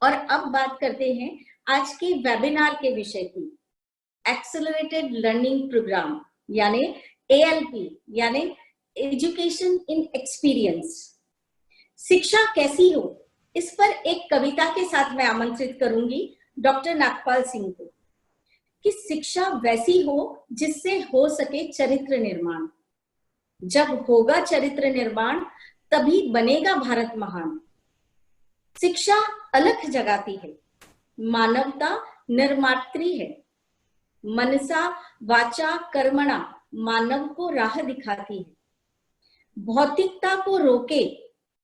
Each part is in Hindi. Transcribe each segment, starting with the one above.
और अब बात करते हैं आज के वेबिनार के विषय की, एक्सेलरेटेड लर्निंग प्रोग्राम यानी ALP यानी एजुकेशन इन एक्सपीरियंस। शिक्षा कैसी हो, इस पर एक कविता के साथ मैं आमंत्रित करूंगी डॉक्टर नागपाल सिंह को कि शिक्षा वैसी हो जिससे हो सके चरित्र निर्माण। जब होगा चरित्र निर्माण तभी बनेगा भारत महान। शिक्षा अलख जगाती है, मानवता निर्मात्री है, मनसा वाचा कर्मणा मानव को राह दिखाती है। भौतिकता को रोके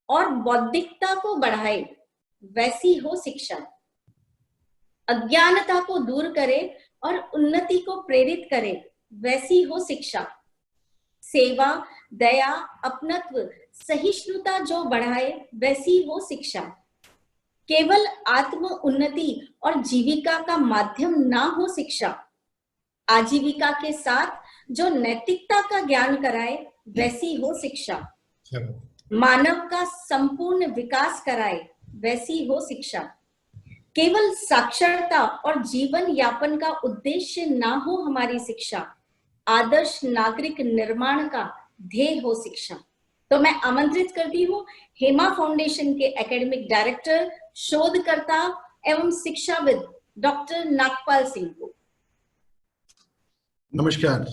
और बौद्धिकता को बढ़ाए, वैसी हो शिक्षा। अज्ञानता को दूर करे और उन्नति को प्रेरित करे, वैसी हो शिक्षा। सेवा, दया, अपनत्व, सहिष्णुता जो बढ़ाए, वैसी हो शिक्षा। केवल आत्म उन्नति और जीविका का माध्यम ना हो शिक्षा, आजीविका के साथ जो नैतिकता का ज्ञान कराए, वैसी हो शिक्षा। मानव का संपूर्ण विकास कराए, वैसी हो शिक्षा। केवल साक्षरता और जीवन यापन का उद्देश्य ना हो हमारी शिक्षा, आदर्श नागरिक निर्माण का ध्येय हो शिक्षा। तो मैं आमंत्रित करती हूँ हेमा फाउंडेशन के एकेडमिक डायरेक्टर, शोधकर्ता एवं शिक्षाविद डॉक्टर नागपाल सिंह को। नमस्कार।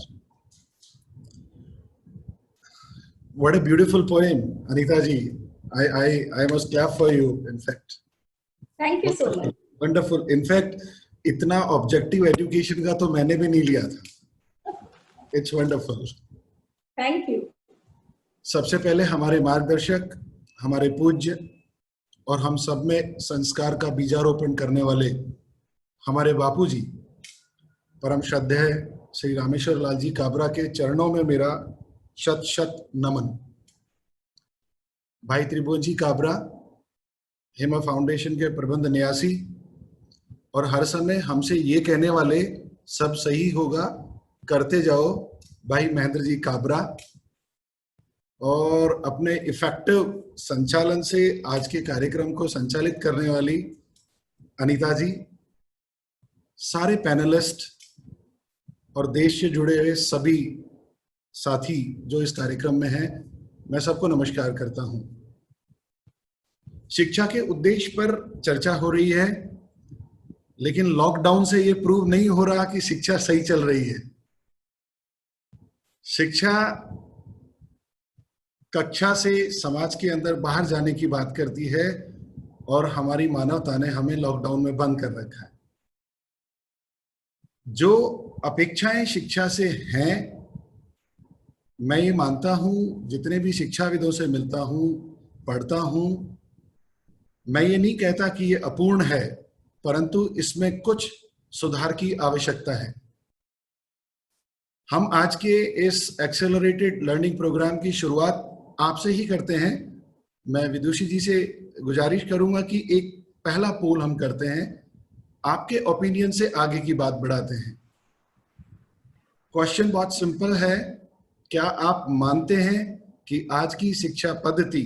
What a beautiful poem, Anita ji. I must clap for you. In fact. Thank you so much. Wonderful. In fact, इतना ऑब्जेक्टिव एजुकेशन का तो मैंने भी नहीं लिया था। It's wonderful. Thank you. सबसे पहले हमारे मार्गदर्शक, हमारे पूज्य और हम सब में संस्कार का बीजारोपण करने वाले हमारे बापूजी परम श्रद्धेय श्री रामेश्वर लाल जी काबरा के चरणों में मेरा शत शत नमन। भाई त्रिभुवन जी काबरा, हेमा फाउंडेशन के प्रबंध न्यासी और हर समय हमसे ये कहने वाले सब सही होगा करते जाओ, भाई महेंद्र जी काबरा, और अपने इफेक्टिव संचालन से आज के कार्यक्रम को संचालित करने वाली अनीता जी, सारे पैनलिस्ट और देश से जुड़े हुए सभी साथी जो इस कार्यक्रम में हैं, मैं सबको नमस्कार करता हूं। शिक्षा के उद्देश्य पर चर्चा हो रही है, लेकिन लॉकडाउन से ये प्रूव नहीं हो रहा कि शिक्षा सही चल रही है। शिक्षा कक्षा से समाज के अंदर बाहर जाने की बात करती है और हमारी मानवता ने हमें लॉकडाउन में बंद कर रखा है। जो अपेक्षाएं शिक्षा से हैं, मैं ये मानता हूं, जितने भी शिक्षाविदों से मिलता हूं, पढ़ता हूं, मैं ये नहीं कहता कि ये अपूर्ण है, परंतु इसमें कुछ सुधार की आवश्यकता है। हम आज के इस एक्सेलरेटेड लर्निंग प्रोग्राम की शुरुआत आपसे ही करते हैं। मैं विदुषी जी से गुजारिश करूंगा कि एक पहला पोल हम करते हैं, आपके ओपिनियन से आगे की बात बढ़ाते हैं। क्वेश्चन बहुत सिंपल है, क्या आप मानते हैं कि आज की शिक्षा पद्धति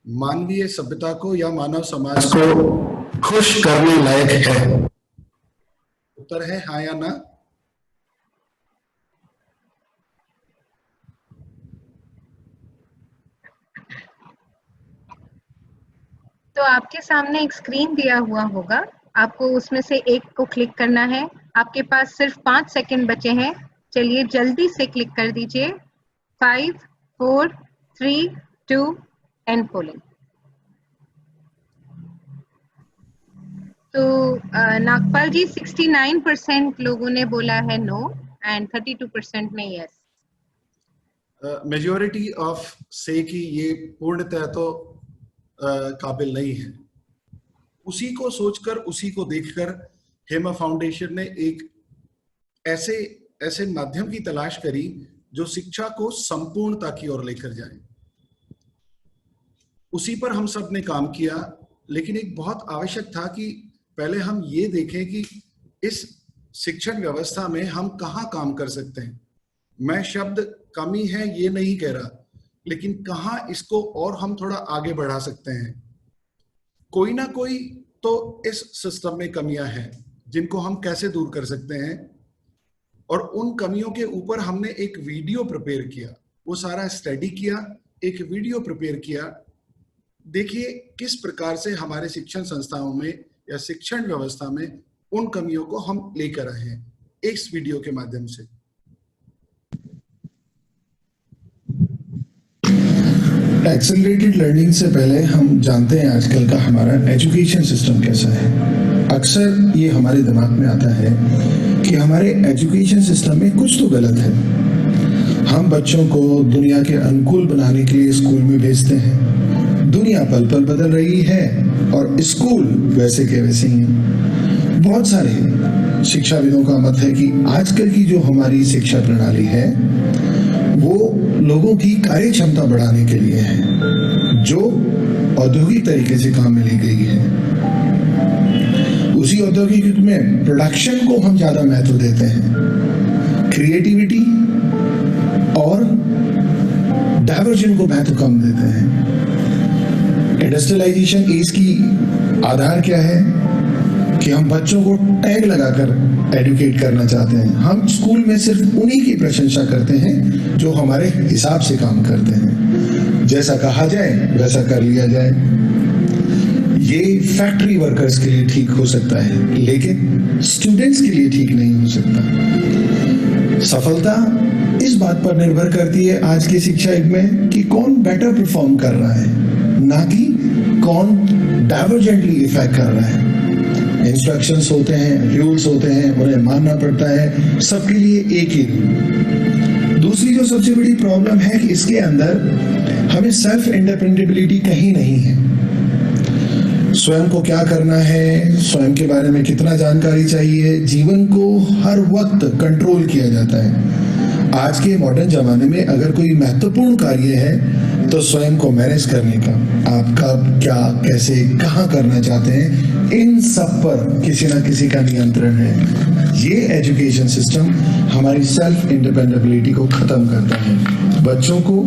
मानवीय सभ्यता को या मानव समाज को खुश करने लायक है? उत्तर है हाँ या ना। तो आपके सामने एक स्क्रीन दिया हुआ होगा, आपको उसमें से एक को क्लिक करना है। आपके पास सिर्फ 5 सेकंड बचे हैं, चलिए जल्दी से क्लिक कर दीजिए। 5, 4, 3, 2 एंड पोलिंग। तो नागपाल जी 69% लोगों ने बोला है नो एंड 32% ने यस। मेजॉरिटी ऑफ से कि ये पूर्णतः तो काबिल नहीं है। उसी को सोचकर, उसी को देखकर हेमा फाउंडेशन ने एक ऐसे माध्यम की तलाश करी जो शिक्षा को संपूर्णता की ओर लेकर जाए। उसी पर हम सब ने काम किया, लेकिन एक बहुत आवश्यक था कि पहले हम ये देखें कि इस शिक्षण व्यवस्था में हम कहाँ काम कर सकते हैं। मैं शब्द कमी है ये नहीं कह रहा, लेकिन कहाँ इसको और हम थोड़ा आगे बढ़ा सकते हैं। कोई ना कोई तो इस सिस्टम में कमियां हैं जिनको हम कैसे दूर कर सकते हैं, और उन कमियों के ऊपर हमने एक वीडियो प्रिपेयर किया, वो सारा स्टडी किया, एक वीडियो प्रिपेयर किया। देखिए किस प्रकार से हमारे शिक्षण संस्थाओं में या शिक्षण व्यवस्था में उन कमियों को हम लेकर आए हैं इस वीडियो के माध्यम से। एक्सेलरेटेड लर्निंग से पहले हम जानते हैं आजकल का हमारा एजुकेशन सिस्टम कैसा है। अक्सर ये हमारे दिमाग में आता है कि हमारे एजुकेशन सिस्टम में कुछ तो गलत है। हम बच्चों को दुनिया के अनुकूल बनाने के लिए स्कूल में भेजते हैं। दुनिया पल पल बदल रही है और स्कूल वैसे के वैसे ही हैं। बहुत सारे शिक्षाविदों का मत है कि आजकल की जो हमारी शिक्षा प्रणाली है वो लोगों की कार्य क्षमता बढ़ाने के लिए है, जो औद्योगिक तरीके से काम में ली गई है। उसी औद्योगिक युग में प्रोडक्शन को हम ज्यादा महत्व देते हैं, क्रिएटिविटी और डाइवर्जन को महत्व कम देते हैं। इंडस्ट्रियलाइजेशन इसकी आधार क्या है कि हम बच्चों को टैग लगाकर एडुकेट करना चाहते हैं। हम स्कूल में सिर्फ उन्हीं की प्रशंसा करते हैं जो हमारे हिसाब से काम करते हैं, जैसा कहा जाए वैसा कर लिया जाए। ये फैक्ट्री वर्कर्स के लिए ठीक हो सकता है, लेकिन स्टूडेंट्स के लिए ठीक नहीं हो सकता। सफलता इस बात पर निर्भर करती है आज के शिक्षा युग में कि कौन बेटर परफॉर्म कर रहा है, ना कि कौन डाइवर्जेंटली इफेक्ट कर रहा है। इंस्ट्रक्शंस होते हैं, रूल्स होते हैं, उन्हें मानना पड़ता है, सबके लिए एक ही रूल। दूसरी जो सबसे बड़ी प्रॉब्लम है कि इसके अंदर हमें सेल्फ इंडिपेंडेबिलिटी कहीं नहीं है। स्वयं को क्या करना है, स्वयं के बारे में कितना जानकारी चाहिए, जीवन को हर वक्त कंट्रोल किया जाता है। आज के मॉडर्न जमाने में अगर कोई महत्वपूर्ण कार्य है तो स्वयं को मैनेज करने का, आप कब, क्या, कैसे, कहाँ करना चाहते हैं, इन सब पर किसी ना किसी का नियंत्रण है। ये एजुकेशन सिस्टम हमारी सेल्फ इंडिपेंडेबिलिटी को खत्म करता है। बच्चों को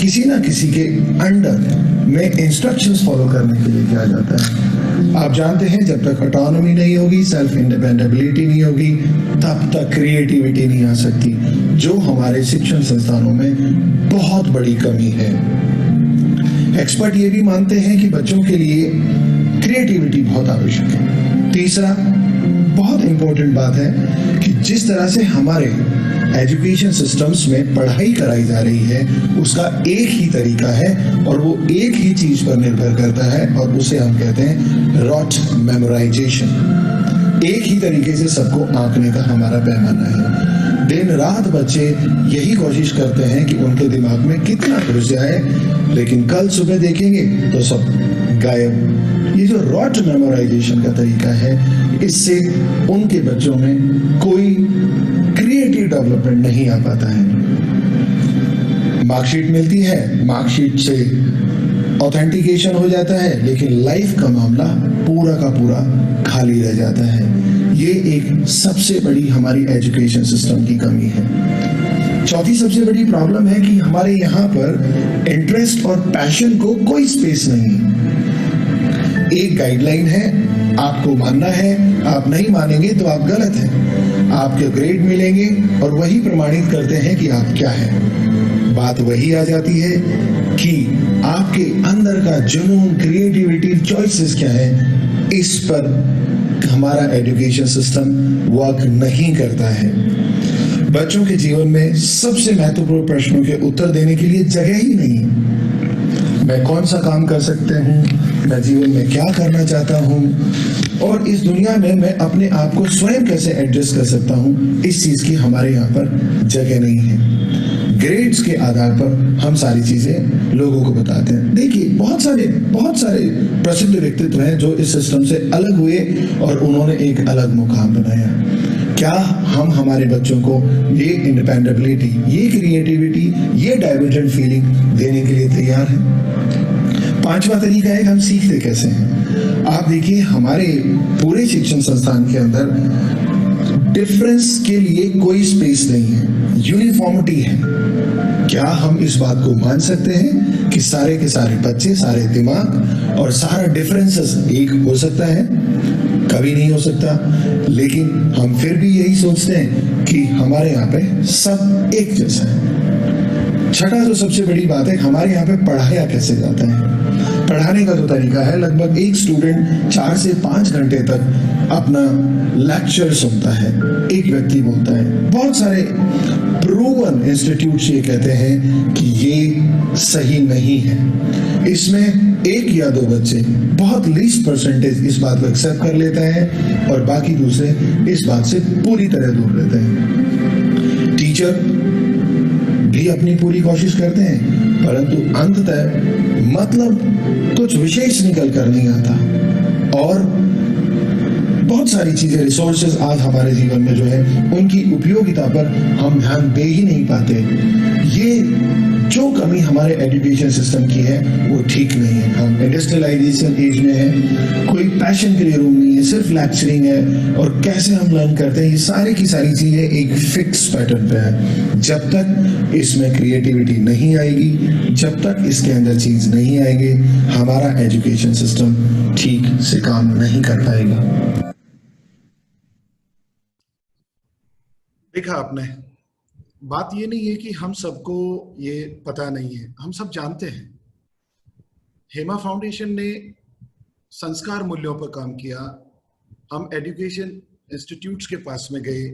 किसी ना किसी के अंडर में इंस्ट्रक्शंस फॉलो करने के लिए किया जाता है। आप जानते हैं जब तक ऑटोनॉमी नहीं होगी, सेल्फ इंडिपेंडेबिलिटी नहीं होगी, तब तक क्रिएटिविटी नहीं आ सकती, जो हमारे शिक्षण संस्थानों में बहुत बड़ी कमी है। एक्सपर्ट ये भी मानते हैं कि बच्चों के लिए क्रिएटिविटी बहुत आवश्यक है। तीसरा बहुत इंपॉर्टेंट बात है कि जिस तरह से हमारे एजुकेशन सिस्टम्स में पढ़ाई कराई जा रही है उसका एक ही तरीका है और वो एक ही चीज पर निर्भर करता है और उसे हम कहते हैं रॉट मेमोराइजेशन। एक ही तरीके से सबको आंकने का हमारा पैमाना है। दिन रात बच्चे यही कोशिश करते हैं कि उनके दिमाग में कितना घुस जाए, लेकिन कल सुबह देखेंगे तो सब गायब। ये जो रॉट मेमोराइजेशन का तरीका है, इससे उनके बच्चों में कोई क्रिएटिव डेवलपमेंट नहीं आ पाता है। मार्कशीट मिलती है, मार्कशीट से ऑथेंटिकेशन हो जाता है, लेकिन लाइफ का मामला पूरा का पूरा खाली रह जाता है। ये एक सबसे बड़ी हमारी एजुकेशन सिस्टम की कमी है। चौथी सबसे बड़ी प्रॉब्लम है कि हमारे यहाँ पर इंटरेस्ट और पैशन को कोई स्पेस नहीं है। एक गाइडलाइन है, आपको मानना है, आप नहीं मानेंगे तो आप गलत हैं। आपके ग्रेड मिलेंगे और वही प्रमाणित करते हैं कि आप क्या हैं। बात वही आ जाती है कि आपके अंदर का जुनून, क्रिएटिविटी, चॉइसेस क्या है, इस पर हमारा एजुकेशन सिस्टम वर्क नहीं करता है। बच्चों के जीवन में सबसे महत्वपूर्ण प्रश्नों के उत्तर देने के लिए जगह ही नहीं। मैं कौन सा काम कर सकते हूँ, मैं जीवन में क्या करना चाहता हूँ और इस दुनिया में मैं अपने आप को स्वयं कैसे एडजस्ट कर सकता हूँ, इस चीज की हमारे यहाँ पर जगह नहीं है। ग्रेड्स के आधार पर हम सारी चीजें लोगों को बताते हैं। देखिए बहुत सारे प्रसिद्ध व्यक्तित्व हैं जो इस सिस्टम से अलग हुए और उन्होंने एक अलग मुकाम बनाया। क्या हम हमारे बच्चों को ये इंडिपेंडेबिलिटी, ये क्रिएटिविटी, ये डाइवर्जेंट फीलिंग देने के लिए तैयार हैं? पांचवा तरीका है हम सीखते कैसे हैं। आप देखिए हमारे पूरे शिक्षण संस्थान के अंदर डिफरेंस के लिए कोई स्पेस नहीं है, यूनिफॉर्मिटी है। क्या हम इस बात को मान सकते हैं कि सारे के सारे बच्चे, सारे दिमाग और सारा डिफरेंसेस एक हो सकता है, कभी नहीं हो सकता, लेकिन हम फिर भी यही सोचते हैं कि हमारे यहाँ पे सब एक जैसा है। छठा जो सबसे बड़ी बात है, हमारे यहाँ पे पढ़ाया कैसे जाता है। पढ़ाने का जो तरीका है, लगभग एक स्टूडेंट 4 से 5 घंटे तक अपना लेक्चर सुनता है, एक व्यक्ति बोलता है। बहुत सारे प्रूवन इंस्टीट्यूट्स ये कहते हैं कि ये सही नहीं है। इसमें 1 या 2 बच्चे, बहुत लीस्ट परसेंटेज इस बात को एक्सेप्ट कर लेता है और बाकी दूसरे इस बात से पूरी तरह दूर रहते हैं। टीचर भी अपनी पूरी कोशिश करते हैं, परंतु अंततः मतलब कुछ विशेष निकल कर नहीं आता। और बहुत सारी चीजें, रिसोर्सेज आज हमारे जीवन में जो है, उनकी उपयोगिता पर हम ध्यान दे ही नहीं पाते। ये जो कमी हमारे एजुकेशन सिस्टम की है वो ठीक नहीं है। हम इंडस्ट्रियलाइजेशन एज में है, कोई पैशन के लिए रूम नहीं है, सिर्फ लेक्चरिंग है। और कैसे हम लर्न करते हैं, ये सारी की सारी चीजें एक फिक्स पैटर्न पे है। जब तक इसमें क्रिएटिविटी नहीं आएगी, जब तक इसके अंदर चीज नहीं आएगी, हमारा एजुकेशन सिस्टम ठीक से काम नहीं कर पाएगा। देखा आपने, बात ये नहीं है कि हम सबको ये पता नहीं है, हम सब जानते हैं। हेमा फाउंडेशन ने संस्कार मूल्यों पर काम किया। हम एजुकेशन इंस्टीट्यूट्स के पास में गए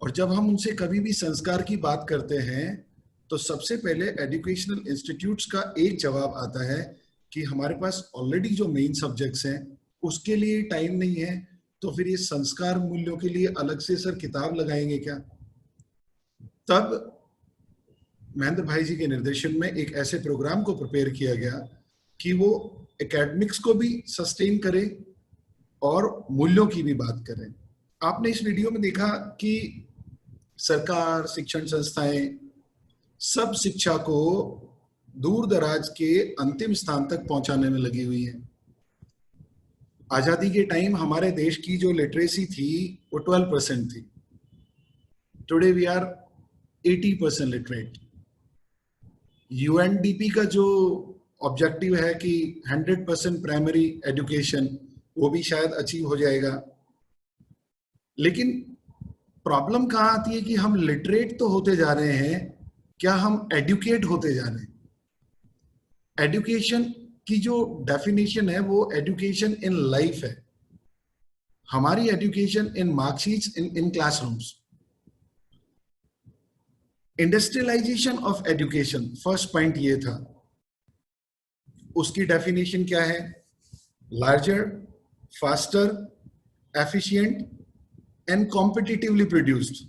और जब हम उनसे कभी भी संस्कार की बात करते हैं तो सबसे पहले एजुकेशनल इंस्टीट्यूट्स का एक जवाब आता है कि हमारे पास ऑलरेडी जो मेन सब्जेक्ट्स हैं उसके लिए टाइम नहीं है, तो फिर ये संस्कार मूल्यों के लिए अलग से सर किताब लगाएंगे क्या। तब महेंद्र भाई जी के निर्देशन में एक ऐसे प्रोग्राम को प्रिपेयर किया गया कि वो एकेडमिक्स को भी सस्टेन करे और मूल्यों की भी बात करें। आपने इस वीडियो में देखा कि सरकार, शिक्षण संस्थाएं सब शिक्षा को दूर दराज के अंतिम स्थान तक पहुंचाने में लगी हुई है। आजादी के टाइम हमारे देश की जो लिटरेसी थी वो 12% थी। Today we are 80% literate. UNDP का जो ऑब्जेक्टिव है कि 100% प्राइमरी एजुकेशन, वो भी शायद अचीव हो जाएगा। लेकिन प्रॉब्लम कहाँ आती है कि हम लिटरेट तो होते जा रहे हैं, क्या हम एडुकेट होते जा रहे हैं। एजुकेशन की जो डेफिनेशन है वो एजुकेशन इन लाइफ है। हमारी education in marksheets, in classrooms. Industrialization of education, first point ये था। उसकी डेफिनेशन क्या है? Larger, faster, efficient and competitively produced.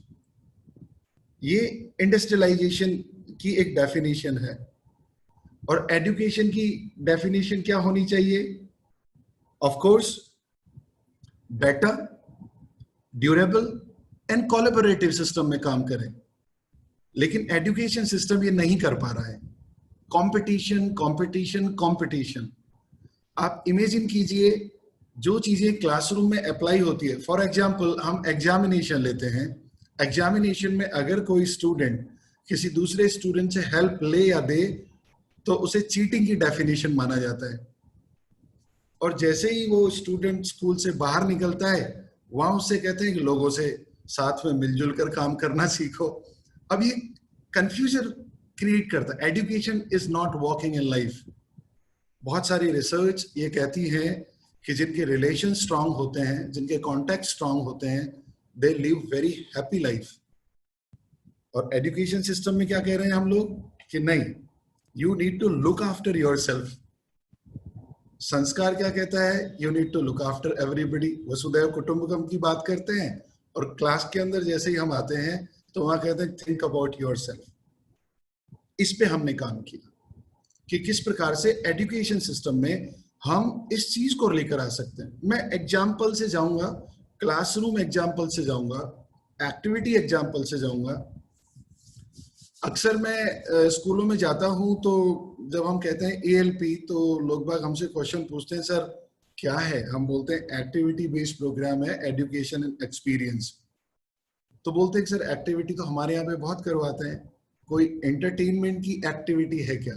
ये इंडस्ट्रियलाइजेशन की एक डेफिनेशन है। और एजुकेशन की डेफिनेशन क्या होनी चाहिए? Of course better, durable and collaborative system में काम करें। लेकिन एजुकेशन सिस्टम ये नहीं कर पा रहा है। Competition, competition, competition. आप इमेजिन कीजिए, जो चीजें क्लासरूम में अप्लाई होती है, फॉर एग्जांपल हम एग्जामिनेशन लेते हैं। एग्जामिनेशन में अगर कोई स्टूडेंट किसी दूसरे स्टूडेंट से हेल्प ले या दे तो उसे चीटिंग की डेफिनेशन माना जाता है। और जैसे ही वो स्टूडेंट स्कूल से बाहर निकलता है, वहां उससे कहते हैं कि लोगों से साथ में मिलजुल कर काम करना सीखो। अब ये कंफ्यूजन क्रिएट करता है। Education is not walking in life. बहुत सारी रिसर्च ये कहती है कि जिनके रिलेशन स्ट्रांग होते हैं, जिनके कॉन्टैक्ट स्ट्रांग होते हैं, they live very happy life. और एजुकेशन सिस्टम में क्या कह रहे हैं हम लोग कि नहीं, you need to look after yourself. संस्कार क्या कहता है? You need to look after everybody. वसुधैव कुटुंबकम की बात करते हैं और क्लास के अंदर जैसे ही हम आते हैं तो वहां कहते हैं थिंक अबाउट योरसेल्फ। इस पे हमने काम किया कि किस प्रकार से एजुकेशन सिस्टम में हम इस चीज को लेकर आ सकते हैं। मैं एग्जाम्पल से जाऊंगा, क्लासरूम एग्जाम्पल से जाऊंगा, एक्टिविटी एग्जाम्पल से जाऊंगा। अक्सर मैं स्कूलों में जाता हूं तो जब हम कहते हैं ALP तो लोग बाग हमसे क्वेश्चन पूछते हैं, सर क्या है? हम बोलते हैं एक्टिविटी बेस्ड प्रोग्राम है, एजुकेशन एंड एक्सपीरियंस। तो बोलते हैं सर एक्टिविटी तो हमारे यहाँ पे बहुत करवाते हैं, कोई एंटरटेनमेंट की एक्टिविटी है क्या?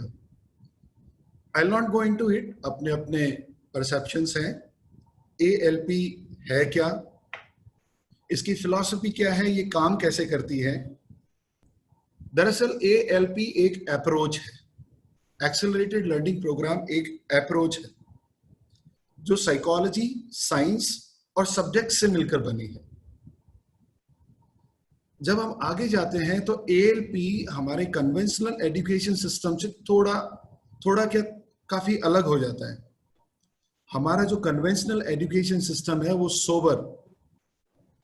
I will not go into it, अपने अपने परसेप्शंस हैं। ALP है क्या, इसकी फिलॉसफी क्या है, ये काम कैसे करती है? दरअसल ALP एक अप्रोच है, एक्सेलरेटेड लर्निंग प्रोग्राम एक अप्रोच है जो साइकोलॉजी, साइंस और सब्जेक्ट से मिलकर बनी है। जब हम आगे जाते हैं तो ALP हमारे कन्वेंशनल एजुकेशन सिस्टम से थोड़ा क्या काफी अलग हो जाता है। हमारा जो कन्वेंशनल एजुकेशन सिस्टम है वो sober,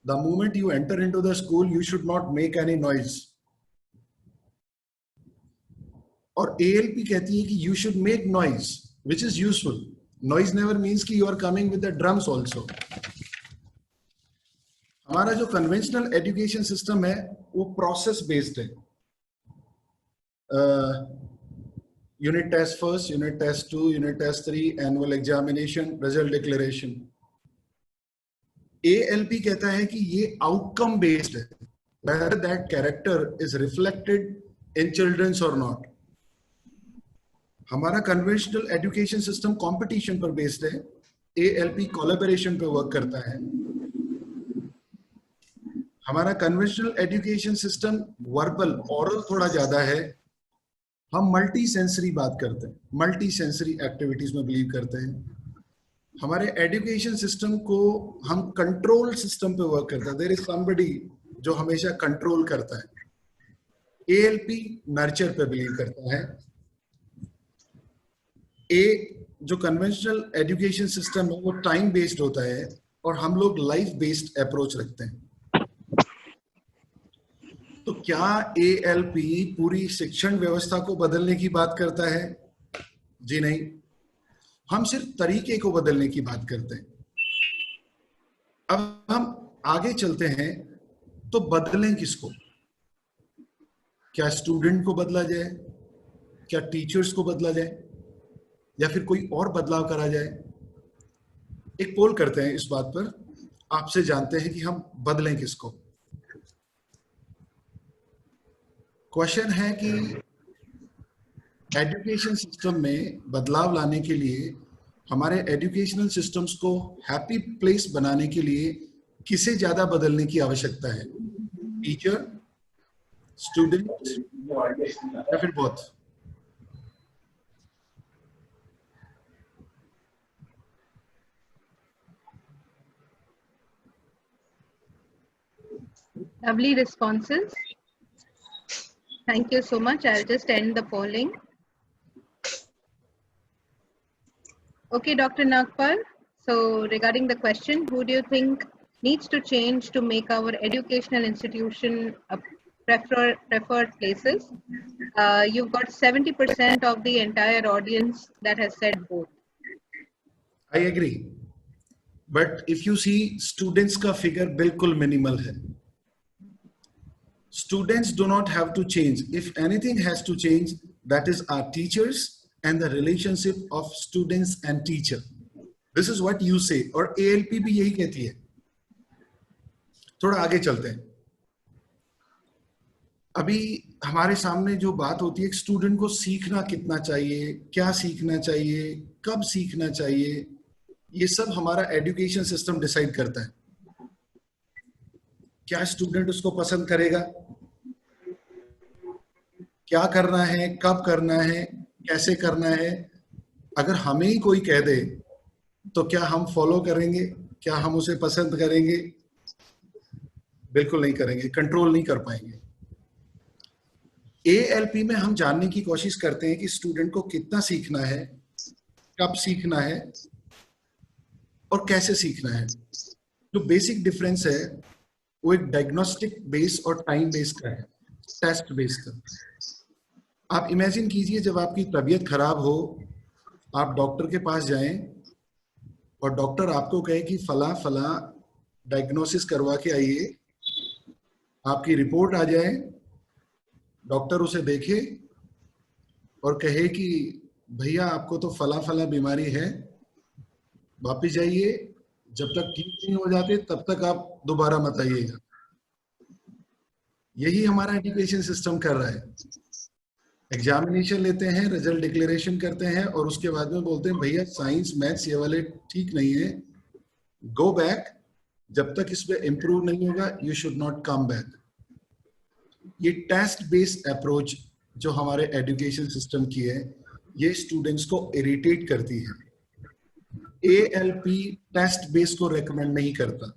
the moment you enter into the school you should not make any noise, और ALP कहती है कि you should make noise which is useful. Noise never means कि you are coming with the drums also. हमारा जो कन्वेंशनल एजुकेशन सिस्टम है वो प्रोसेस बेस्ड है। Unit test first, unit test 2, unit test 3, annual examination, result declaration. ALP कहता है कि ये आउटकम बेस्ड है, whether that character is reflected in children's or not। हमारा कन्वेंशनल एजुकेशन सिस्टम कंपटीशन पर बेस्ड है, ALP कोलैबोरेशन पे वर्क करता है। हमारा conventional education system verbal, oral थोड़ा ज्यादा है। हम मल्टी सेंसरी बात करते हैं, मल्टी सेंसरी एक्टिविटीज में बिलीव करते हैं। हमारे एजुकेशन सिस्टम को हम कंट्रोल सिस्टम पे वर्क करता है, देयर इज समबडी जो हमेशा कंट्रोल करता है। ALP नर्चर पे बिलीव करता है। जो कन्वेंशनल एजुकेशन सिस्टम है वो टाइम बेस्ड होता है और हम लोग लाइफ बेस्ड अप्रोच रखते हैं। तो क्या ALP पूरी शिक्षण व्यवस्था को बदलने की बात करता है? जी नहीं, हम सिर्फ तरीके को बदलने की बात करते हैं। अब हम आगे चलते हैं तो बदलें किसको? क्या स्टूडेंट को बदला जाए, क्या टीचर्स को बदला जाए, या फिर कोई और बदलाव करा जाए? एक पोल करते हैं इस बात पर, आपसे जानते हैं कि हम बदलें किसको। क्वेश्चन है कि एजुकेशन सिस्टम में बदलाव लाने के लिए, हमारे एजुकेशनल सिस्टम्स को हैप्पी प्लेस बनाने के लिए किसे ज्यादा बदलने की आवश्यकता है? टीचर, स्टूडेंट या फिर both? Lovely responses. Thank you so much. I'll just end the polling. Okay, Dr. Nagpal. So regarding the question, who do you think needs to change to make our educational institution preferred places? You've got 70% of the entire audience that has said both. I agree. But if you see, students का figure बिल्कुल minimal है. Students do not have to change. If anything has to change, that is our teachers and the relationship of students and teacher. This is what you say, और ALP भी यही कहती है। थोड़ा आगे चलते हैं। अभी हमारे सामने जो बात होती है, स्टूडेंट को सीखना कितना चाहिए, क्या सीखना चाहिए, कब सीखना चाहिए, ये सब हमारा एजुकेशन सिस्टम डिसाइड करता है। क्या स्टूडेंट उसको पसंद करेगा, क्या करना है, कब करना है, कैसे करना है? अगर हमें ही कोई कह दे तो क्या हम फॉलो करेंगे? क्या हम उसे पसंद करेंगे? बिल्कुल नहीं करेंगे, कंट्रोल नहीं कर पाएंगे। ALP में हम जानने की कोशिश करते हैं कि स्टूडेंट को कितना सीखना है, कब सीखना है और कैसे सीखना है। जो बेसिक डिफरेंस है वो एक डायग्नोस्टिक बेस और टाइम बेस का है, टेस्ट बेस का। आप इमेजिन कीजिए, जब आपकी तबीयत खराब हो, आप डॉक्टर के पास जाएं और डॉक्टर आपको कहे कि फला फला डायग्नोसिस करवा के आइए, आपकी रिपोर्ट आ जाए, डॉक्टर उसे देखे और कहे कि भैया आपको तो फला फला बीमारी है, वापिस जाइए, जब तक ठीक नहीं हो जाते तब तक आप दोबारा मत आइएगा। यही हमारा एजुकेशन सिस्टम कर रहा है। एग्जामिनेशन लेते हैं, रिजल्ट डिक्लेरेशन करते हैं और उसके बाद में बोलते हैं भैया साइंस मैथ्स ये वाले ठीक नहीं है, गो बैक, जब तक इस पे इम्प्रूव नहीं होगा you should not come back. ये टेस्ट बेस्ड अप्रोच जो हमारे एजुकेशन सिस्टम की है, ये स्टूडेंट्स को इरिटेट करती है। ALP टेस्ट बेस्ड को रेकमेंड नहीं करता,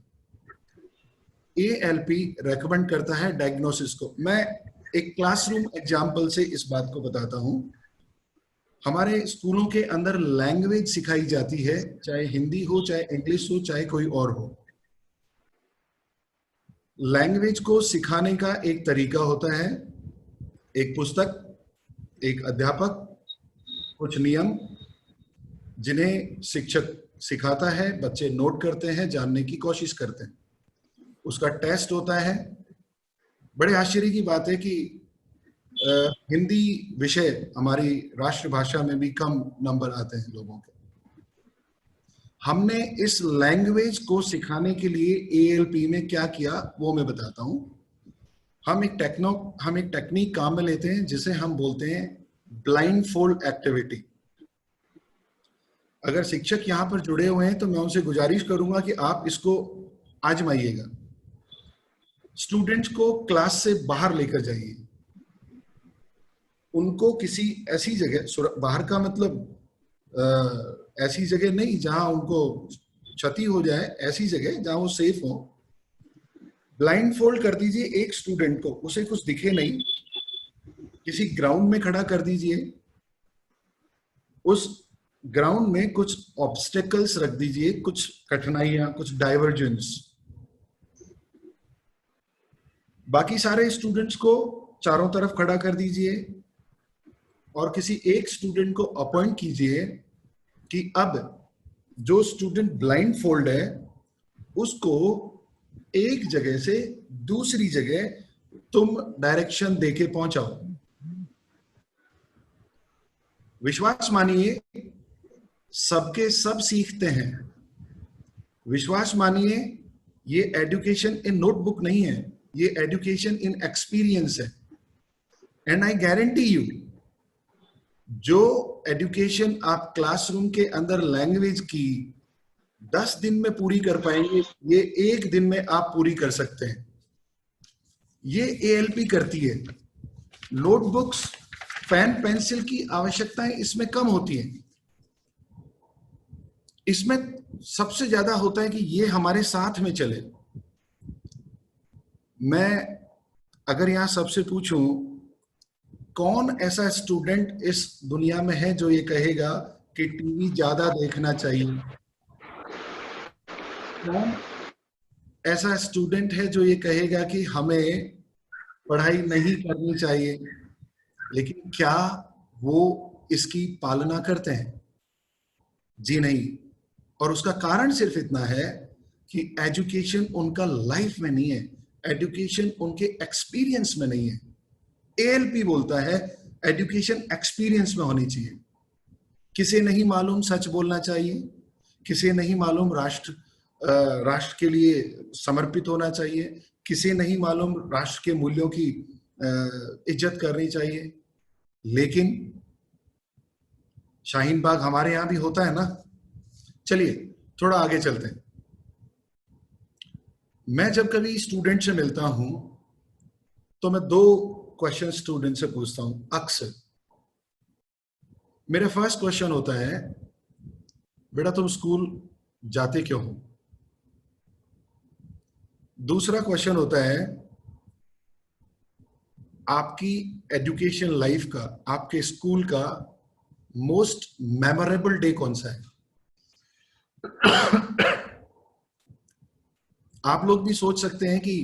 ALP रेकमेंड करता है डायग्नोसिस को। मैं एक क्लासरूम एग्जाम्पल से इस बात को बताता हूं। हमारे स्कूलों के अंदर लैंग्वेज सिखाई जाती है, चाहे हिंदी हो, चाहे इंग्लिश हो, चाहे कोई और हो। लैंग्वेज को सिखाने का एक तरीका होता है, एक पुस्तक, एक अध्यापक, कुछ नियम जिन्हें शिक्षक सिखाता है, बच्चे नोट करते हैं, जानने की कोशिश करते हैं, उसका टेस्ट होता है। बड़े आश्चर्य की बात है कि हिंदी विषय हमारी राष्ट्रभाषा में भी कम नंबर आते हैं लोगों के। हमने इस लैंग्वेज को सिखाने के लिए ALP में क्या किया वो मैं बताता हूं। हम एक टेक्निक काम में लेते हैं जिसे हम बोलते हैं ब्लाइंड फोल्ड एक्टिविटी। अगर शिक्षक यहां पर जुड़े हुए हैं तो मैं उनसे गुजारिश करूंगा कि आप इसको आजमाइएगा। स्टूडेंट्स को क्लास से बाहर लेकर जाइए, उनको किसी ऐसी जगह, बाहर का मतलब ऐसी जगह नहीं जहां उनको क्षति हो जाए, ऐसी जगह जहां वो सेफ हो। ब्लाइंड फोल्ड कर दीजिए एक स्टूडेंट को, उसे कुछ दिखे नहीं, किसी ग्राउंड में खड़ा कर दीजिए, उस ग्राउंड में कुछ ऑब्स्टेकल्स रख दीजिए, कुछ कठिनाइयां, कुछ डाइवर्जेंस। बाकी सारे स्टूडेंट्स को चारों तरफ खड़ा कर दीजिए और किसी एक स्टूडेंट को अपॉइंट कीजिए कि अब जो स्टूडेंट ब्लाइंड फोल्ड है उसको एक जगह से दूसरी जगह तुम डायरेक्शन देके पहुंचाओ। विश्वास मानिए सबके सब सीखते हैं। विश्वास मानिए ये एजुकेशन इन नोटबुक नहीं है, ये एजुकेशन इन एक्सपीरियंस है। एंड आई गारंटी यू, जो एजुकेशन आप क्लासरूम के अंदर लैंग्वेज की 10 दिन में पूरी कर पाएंगे, ये 1 दिन में आप पूरी कर सकते हैं। ये ALP करती है। नोटबुक्स, पेन, पेंसिल की आवश्यकताएं इसमें कम होती हैं। इसमें सबसे ज्यादा होता है कि ये हमारे साथ में चले। मैं अगर यहां सबसे पूछूं कौन ऐसा स्टूडेंट इस दुनिया में है जो ये कहेगा कि टीवी ज्यादा देखना चाहिए, कौन ऐसा स्टूडेंट है जो ये कहेगा कि हमें पढ़ाई नहीं करनी चाहिए, लेकिन क्या वो इसकी पालना करते हैं? जी नहीं। और उसका कारण सिर्फ इतना है कि एजुकेशन उनका लाइफ में नहीं है, एजुकेशन उनके एक्सपीरियंस में नहीं है। ALP बोलता है एजुकेशन एक्सपीरियंस में होनी चाहिए। किसे नहीं मालूम सच बोलना चाहिए, किसे नहीं मालूम राष्ट्र के लिए समर्पित होना चाहिए, किसे नहीं मालूम राष्ट्र के मूल्यों की इज्जत करनी चाहिए। लेकिन शाहीन बाग हमारे यहां भी होता है ना। चलिए थोड़ा आगे चलते हैं। मैं जब कभी स्टूडेंट से मिलता हूं तो मैं 2 क्वेश्चन स्टूडेंट से पूछता हूं अक्सर। मेरा फर्स्ट क्वेश्चन होता है, बेटा तुम स्कूल जाते क्यों हो? दूसरा क्वेश्चन होता है, आपकी एजुकेशन लाइफ का, आपके स्कूल का मोस्ट मेमोरेबल डे कौन सा है? आप लोग भी सोच सकते हैं कि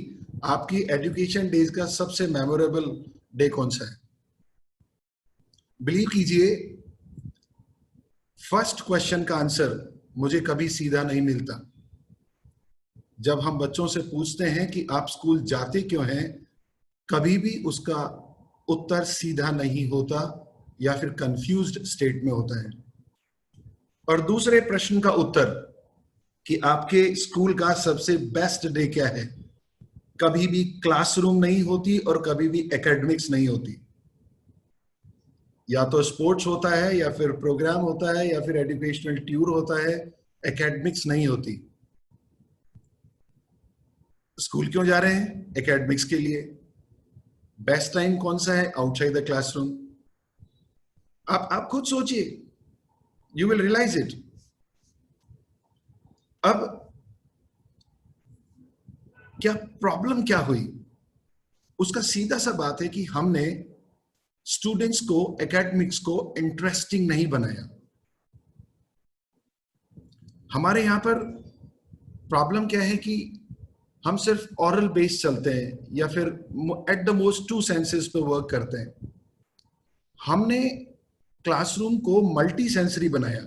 आपकी एजुकेशन डेज का सबसे मेमोरेबल डे कौन सा है। बिलीव कीजिए, फर्स्ट क्वेश्चन का आंसर मुझे कभी सीधा नहीं मिलता। जब हम बच्चों से पूछते हैं कि आप स्कूल जाते क्यों हैं, कभी भी उसका उत्तर सीधा नहीं होता या फिर कंफ्यूज्ड स्टेट में होता है। और दूसरे प्रश्न का उत्तर कि आपके स्कूल का सबसे बेस्ट डे क्या है, कभी भी क्लासरूम नहीं होती और कभी भी एकेडमिक्स नहीं होती। या तो स्पोर्ट्स होता है, या फिर प्रोग्राम होता है, या फिर एजुकेशनल टूर होता है, एकेडमिक्स नहीं होती। स्कूल क्यों जा रहे हैं? एकेडमिक्स के लिए। बेस्ट टाइम कौन सा है? Outside the classroom. आप खुद सोचिए, यू विल रियलाइज इट। अब क्या प्रॉब्लम क्या हुई? उसका सीधा सा बात है कि हमने स्टूडेंट्स को, एकेडमिक्स को इंटरेस्टिंग नहीं बनाया। हमारे यहां पर प्रॉब्लम क्या है कि हम सिर्फ ऑरल बेस चलते हैं, या फिर एट द मोस्ट 2 सेंसेस पे वर्क करते हैं। हमने क्लासरूम को मल्टी सेंसरी बनाया,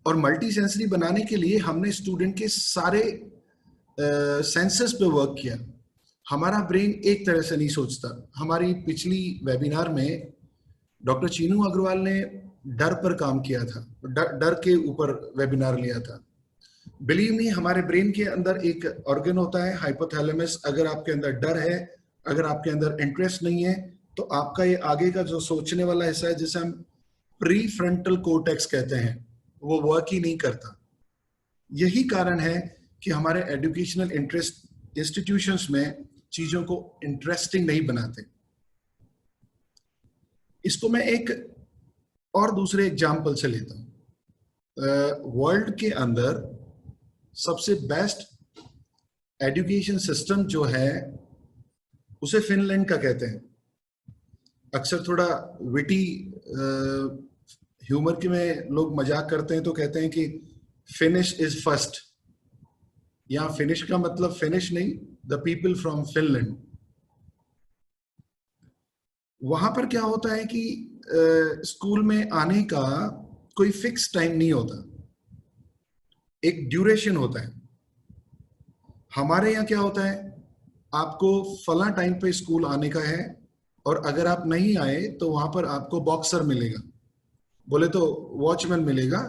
और मल्टी सेंसरी बनाने के लिए हमने स्टूडेंट के सारे सेंसेस पे वर्क किया। हमारा ब्रेन एक तरह से नहीं सोचता। हमारी पिछली वेबिनार में डॉक्टर चीनू अग्रवाल ने डर पर काम किया था, डर के ऊपर वेबिनार लिया था। बिलीव मी, हमारे ब्रेन के अंदर एक ऑर्गन होता है हाइपोथैलेमस। अगर आपके अंदर डर है, अगर आपके अंदर इंटरेस्ट नहीं है, तो आपका ये आगे का जो सोचने वाला हिस्सा है, जिसे हम प्री फ्रंटल कोर्टेक्स कहते हैं, वो वर्क ही नहीं करता। यही कारण है कि हमारे एजुकेशनल इंटरेस्ट इंस्टीट्यूशंस में चीजों को इंटरेस्टिंग नहीं बनाते। इसको मैं एक और दूसरे एग्जाम्पल से लेता हूं। वर्ल्ड के अंदर सबसे बेस्ट एजुकेशन सिस्टम जो है, उसे फिनलैंड का कहते हैं। अक्सर थोड़ा विटी ह्यूमर के में लोग मजाक करते हैं, तो कहते हैं कि फिनिश इज फर्स्ट। यहां फिनिश का मतलब फिनिश नहीं, द पीपल फ्रॉम फिनलैंड। वहां पर क्या होता है कि स्कूल में आने का कोई फिक्स टाइम नहीं होता, एक ड्यूरेशन होता है। हमारे यहाँ क्या होता है, आपको फला टाइम पे स्कूल आने का है, और अगर आप नहीं आए तो वहां पर आपको बॉक्सर मिलेगा, बोले तो वॉचमैन मिलेगा,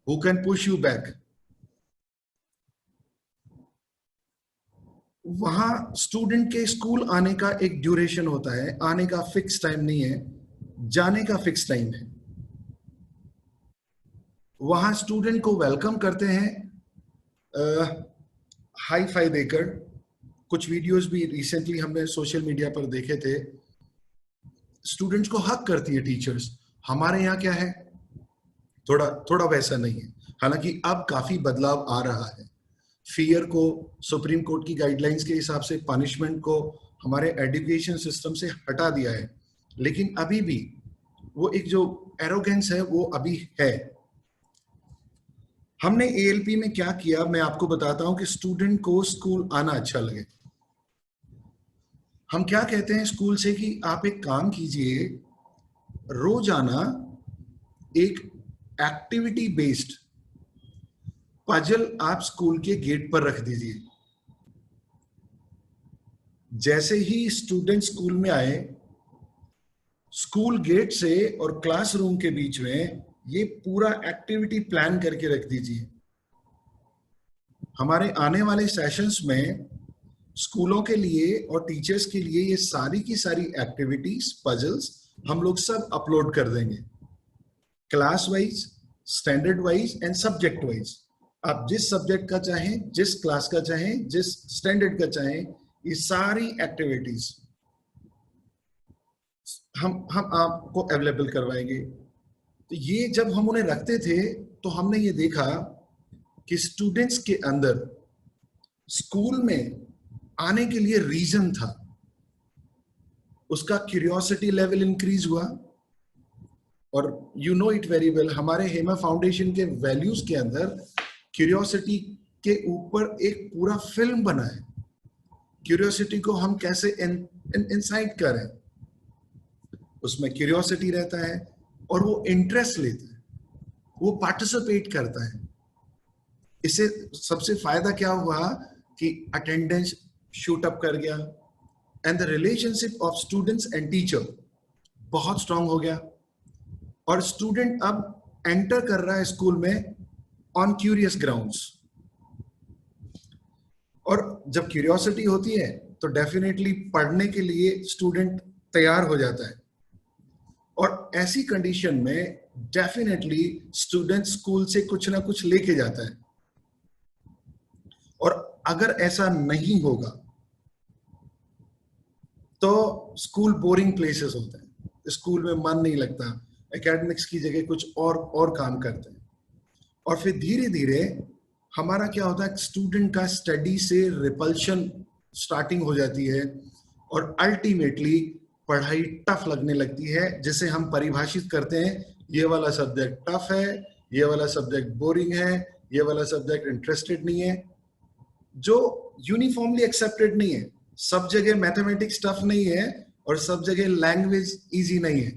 who can push you back. वहां स्टूडेंट के स्कूल आने का एक ड्यूरेशन होता है, आने का फिक्स टाइम नहीं है, जाने का फिक्स टाइम है। वहां स्टूडेंट को वेलकम करते हैं हाई फाई देकर। कुछ वीडियोस भी रिसेंटली हमने सोशल मीडिया पर देखे थे, स्टूडेंट्स को हक करती है टीचर्स। हमारे यहाँ क्या है, थोड़ा वैसा नहीं है। हालांकि अब काफी बदलाव आ रहा है। फियर को, सुप्रीम कोर्ट की गाइडलाइंस के हिसाब से पनिशमेंट को हमारे एजुकेशन सिस्टम से हटा दिया है, लेकिन अभी भी वो एक जो एरोगेंस है वो अभी है। हमने एएलपी में क्या किया, मैं आपको बताता हूं कि स्टूडेंट को स्कूल आना अच्छा लगे। हम क्या कहते हैं स्कूल से कि आप एक काम कीजिए, रोजाना एक एक्टिविटी बेस्ड पजल आप स्कूल के गेट पर रख दीजिए। जैसे ही स्टूडेंट स्कूल में आए, स्कूल गेट से और क्लासरूम के बीच में ये पूरा एक्टिविटी प्लान करके रख दीजिए। हमारे आने वाले सेशंस में स्कूलों के लिए और टीचर्स के लिए ये सारी की सारी एक्टिविटीज, पजल्स हम लोग सब अपलोड कर देंगे, class wise, standard wise and subject wise. आप जिस सब्जेक्ट का चाहें, जिस क्लास का चाहें, जिस स्टैंडर्ड का चाहें, ये सारी एक्टिविटीज हम आपको अवेलेबल करवाएंगे। तो ये जब हम उन्हें रखते थे तो हमने ये देखा कि स्टूडेंट्स के अंदर स्कूल में आने के लिए रीजन था, उसका क्यूरियोसिटी लेवल इंक्रीज हुआ। और you know it very well, हमारे हेमा फाउंडेशन के वैल्यूज के अंदर क्यूरियोसिटी के ऊपर एक पूरा फिल्म बना है। क्यूरियोसिटी को हम कैसे इंसाइट करें, उसमें क्यूरियोसिटी रहता है और वो इंटरेस्ट लेता है, वो पार्टिसिपेट करता है। इससे सबसे फायदा क्या हुआ कि अटेंडेंस शूट अप कर गया, and the relationship of students and teacher बहुत स्ट्रांग हो गया। और स्टूडेंट अब एंटर कर रहा है स्कूल में ऑन क्यूरियस ग्राउंड्स। और जब क्यूरियोसिटी होती है तो डेफिनेटली पढ़ने के लिए स्टूडेंट तैयार हो जाता है। और ऐसी कंडीशन में डेफिनेटली स्टूडेंट स्कूल से कुछ ना कुछ लेके जाता है, और अगर ऐसा नहीं होगा तो स्कूल बोरिंग प्लेसेस होते हैं, स्कूल में मन नहीं लगता, एकेडमिक्स की जगह कुछ और काम करते हैं, और फिर धीरे धीरे हमारा क्या होता है, स्टूडेंट का स्टडी से रिपल्शन स्टार्टिंग हो जाती है, और अल्टीमेटली पढ़ाई टफ लगने लगती है, जिसे हम परिभाषित करते हैं ये वाला सब्जेक्ट टफ है, ये वाला सब्जेक्ट बोरिंग है, ये वाला सब्जेक्ट इंटरेस्टेड नहीं है, जो यूनिफॉर्मली एक्सेप्टेड नहीं है। सब जगह मैथमेटिक्स टफ नहीं है और सब जगह लैंग्वेज इजी नहीं है,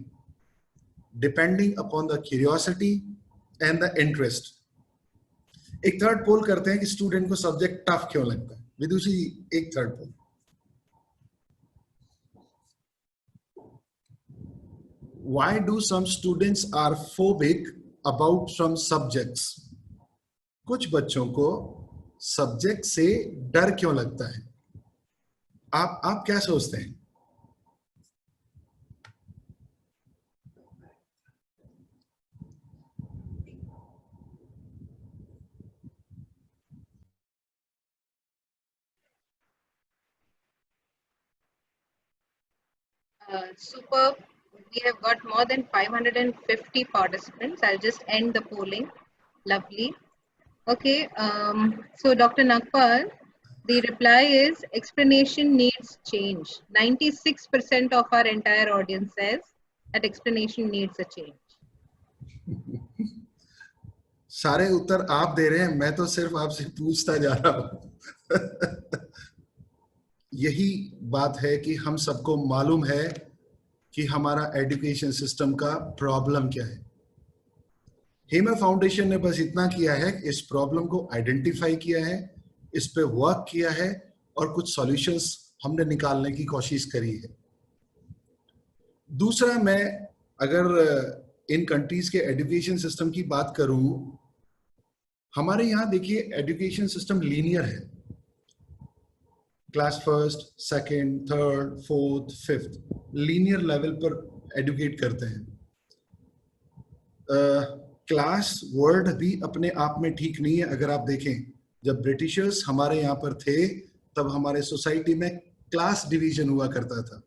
depending upon the curiosity and the interest. एक थर्ड पोल करते हैं कि स्टूडेंट को सब्जेक्ट टफ क्यों लगता है। विदुषी, एक third poll. Why do some students are phobic about some subjects? कुछ बच्चों को सब्जेक्ट से डर क्यों लगता है? आप क्या सोचते हैं? Superb. We have got more than 550 participants. I'll just end the polling. Lovely. Okay. So Dr. Nagpal, the reply is explanation needs change. 96% of our entire audience says that explanation needs a change. सारे उत्तर आप दे रहे हैं, मैं तो सिर्फ आपसे पूछता जा रहा हूं। यही बात है कि हम सबको मालूम है कि हमारा एजुकेशन सिस्टम का प्रॉब्लम क्या है। हेमा फाउंडेशन ने बस इतना किया है, इस प्रॉब्लम को आइडेंटिफाई किया है, इस पे वर्क किया है, और कुछ सॉल्यूशंस हमने निकालने की कोशिश करी है। दूसरा, मैं अगर इन कंट्रीज के एजुकेशन सिस्टम की बात करूं, हमारे यहाँ देखिए एजुकेशन सिस्टम लीनियर है। Class first, second, third, fourth, fifth, linear level पर एजुकेट करते हैं। क्लास वर्ड भी अपने आप में ठीक नहीं है। अगर आप देखें, जब ब्रिटिशर्स हमारे यहाँ पर थे तब हमारे सोसाइटी में क्लास डिवीजन हुआ करता था।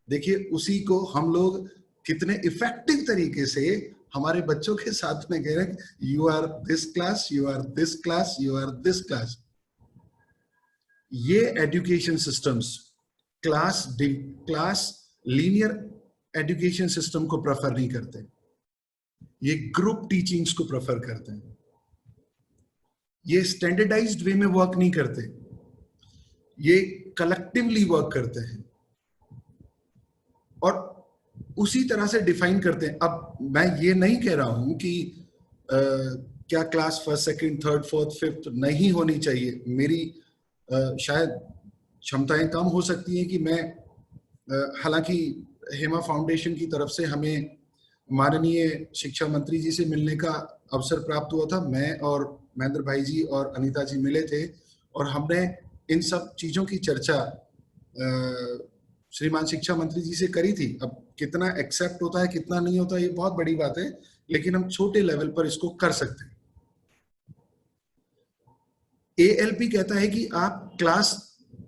देखिए उसी को हम लोग कितने इफेक्टिव तरीके से हमारे बच्चों के साथ में कह रहे हैं, you are this class, you are this class, you are this class. ये education systems class linear education system को प्रेफर नहीं करते, ये ग्रुप टीचिंग्स को प्रेफर करते हैं। ये स्टैंडर्डाइज्ड वे में वर्क नहीं करते, ये कलेक्टिवली वर्क करते हैं और उसी तरह से डिफाइन करते हैं। अब मैं ये नहीं कह रहा हूं कि क्या class first, second, third, fourth, fifth नहीं होनी चाहिए। मेरी शायद क्षमताएं कम हो सकती हैं कि मैं हालांकि हेमा फाउंडेशन की तरफ से हमें माननीय शिक्षा मंत्री जी से मिलने का अवसर प्राप्त हुआ था। मैं और महेंद्र भाई जी और अनीता जी मिले थे और हमने इन सब चीज़ों की चर्चा श्रीमान शिक्षा मंत्री जी से करी थी। अब कितना एक्सेप्ट होता है कितना नहीं होता ये बहुत बड़ी बात है, लेकिन हम छोटे लेवल पर इसको कर सकते हैं। एएलपी कहता है कि आप क्लास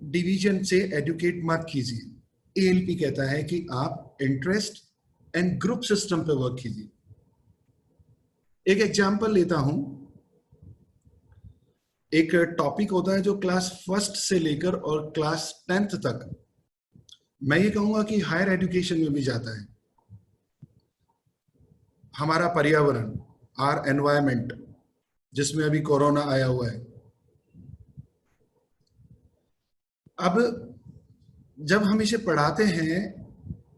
डिवीजन से एजुकेट मत कीजिए। एएलपी कहता है कि आप इंटरेस्ट एंड ग्रुप सिस्टम पे वर्क कीजिए। एक एग्जांपल लेता हूं। एक टॉपिक होता है जो क्लास फर्स्ट से लेकर और क्लास 10th तक, मैं ये कहूंगा कि हायर एजुकेशन में भी जाता है। हमारा पर्यावरण, आर एनवायरमेंट, जिसमें अभी कोरोना आया हुआ है। अब जब हम इसे पढ़ाते हैं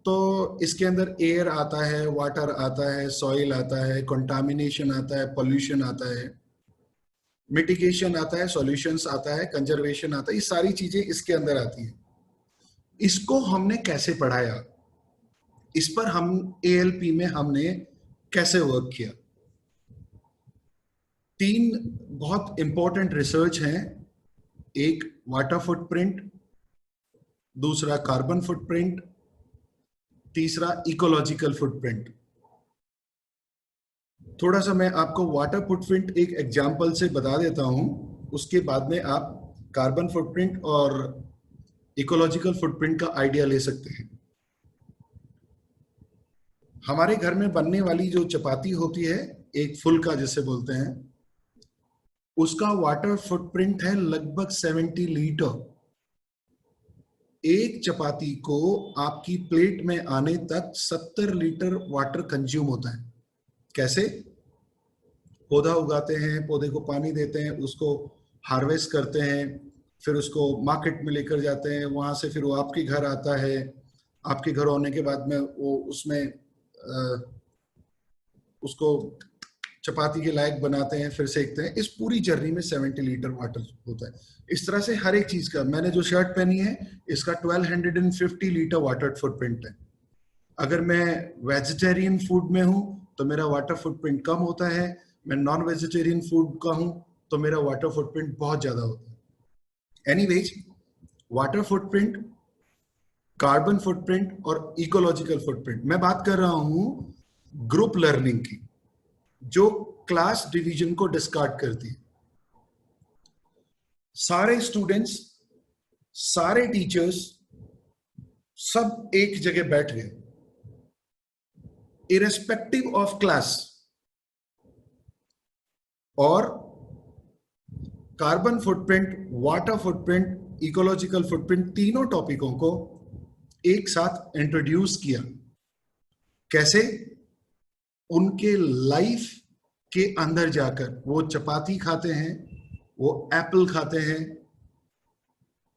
तो इसके अंदर एयर आता है, वाटर आता है, सॉइल आता है, कंटामिनेशन आता है, पोल्यूशन आता है, मिटिगेशन आता है, सॉल्यूशंस आता है, कंजर्वेशन आता है, ये सारी चीजें इसके अंदर आती हैं। इसको हमने कैसे पढ़ाया, इस पर हम एएलपी में हमने कैसे वर्क किया। 3 बहुत इंपॉर्टेंट रिसर्च हैं। एक वाटर फुटप्रिंट, दूसरा कार्बन फुटप्रिंट तीसरा इकोलॉजिकल फुटप्रिंट। थोड़ा सा मैं आपको वाटर फुटप्रिंट एक एग्जांपल से बता देता हूं, उसके बाद में आप कार्बन फुटप्रिंट और इकोलॉजिकल फुटप्रिंट का आइडिया ले सकते हैं। हमारे घर में बनने वाली जो चपाती होती है, एक फुल्का जिसे बोलते हैं, उसका वाटर फुटप्रिंट है लगभग 70 लीटर। एक चपाती को आपकी प्लेट में आने तक 70 लीटर वाटर कंज्यूम होता है। कैसे? पौधा उगाते हैं, पौधे को पानी देते हैं, उसको हार्वेस्ट करते हैं, फिर उसको मार्केट में लेकर जाते हैं, वहां से फिर वो आपके घर आता है। आपके घर आने के बाद में वो उसमें उसको चपाती के लायक बनाते हैं, फिर सेकते हैं। इस पूरी जर्नी में 70 लीटर वाटर होता है। इस तरह से हर एक चीज का, मैंने जो शर्ट पहनी है इसका 1250 लीटर वाटर फुटप्रिंट है। अगर मैं वेजिटेरियन फूड में हूं तो मेरा वाटर फुटप्रिंट कम होता है, मैं नॉन वेजिटेरियन फूड का हूं तो मेरा वाटर फुटप्रिंट बहुत ज्यादा होता है। Anyways, water footprint, carbon footprint और इकोलॉजिकल फुटप्रिंट। मैं बात कर रहा हूं ग्रुप लर्निंग की, जो क्लास डिवीजन को डिस्कार्ड करती है। सारे स्टूडेंट्स, सारे टीचर्स सब एक जगह बैठ गए, इरेस्पेक्टिव ऑफ क्लास। और carbon footprint, water footprint, ecological footprint, तीनों टॉपिकों को एक साथ इंट्रोड्यूस किया। कैसे? उनके लाइफ के अंदर जाकर। वो चपाती खाते हैं, वो एप्पल खाते हैं,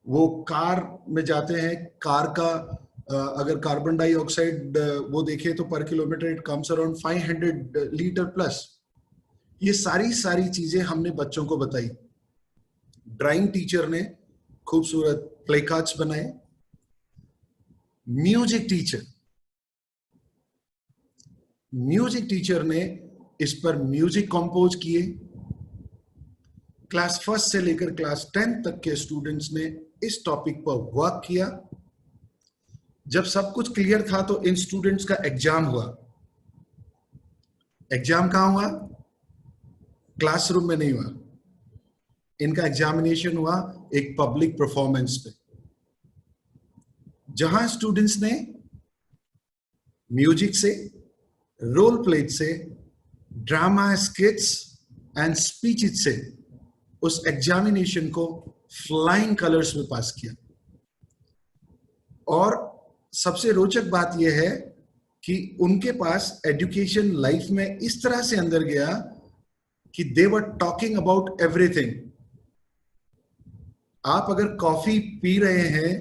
वो कार में जाते हैं, कार का अगर कार्बन डाइऑक्साइड वो देखें तो पर kilometre it comes around 500 litre plus. ये सारी चीजें हमने बच्चों को बताई। ड्राइंग टीचर ने खूबसूरत प्ले कार्ड्स बनाए। म्यूजिक टीचर ने इस पर म्यूजिक कंपोज किए। क्लास फर्स्ट से लेकर क्लास 10 तक के स्टूडेंट्स ने इस टॉपिक पर वर्क किया। जब सब कुछ क्लियर था तो इन स्टूडेंट्स का एग्जाम हुआ। एग्जाम कहां हुआ? क्लासरूम में नहीं हुआ। इनका एग्जामिनेशन हुआ एक पब्लिक परफॉर्मेंस पे, जहां स्टूडेंट्स ने म्यूजिक से, रोल प्ले से, ड्रामा, स्किट्स एंड स्पीचेस से उस एग्जामिनेशन को फ्लाइंग कलर्स में पास किया। और सबसे रोचक बात यह है कि उनके पास एजुकेशन लाइफ में इस तरह से अंदर गया कि दे वर टॉकिंग अबाउट एवरीथिंग। आप अगर कॉफी पी रहे हैं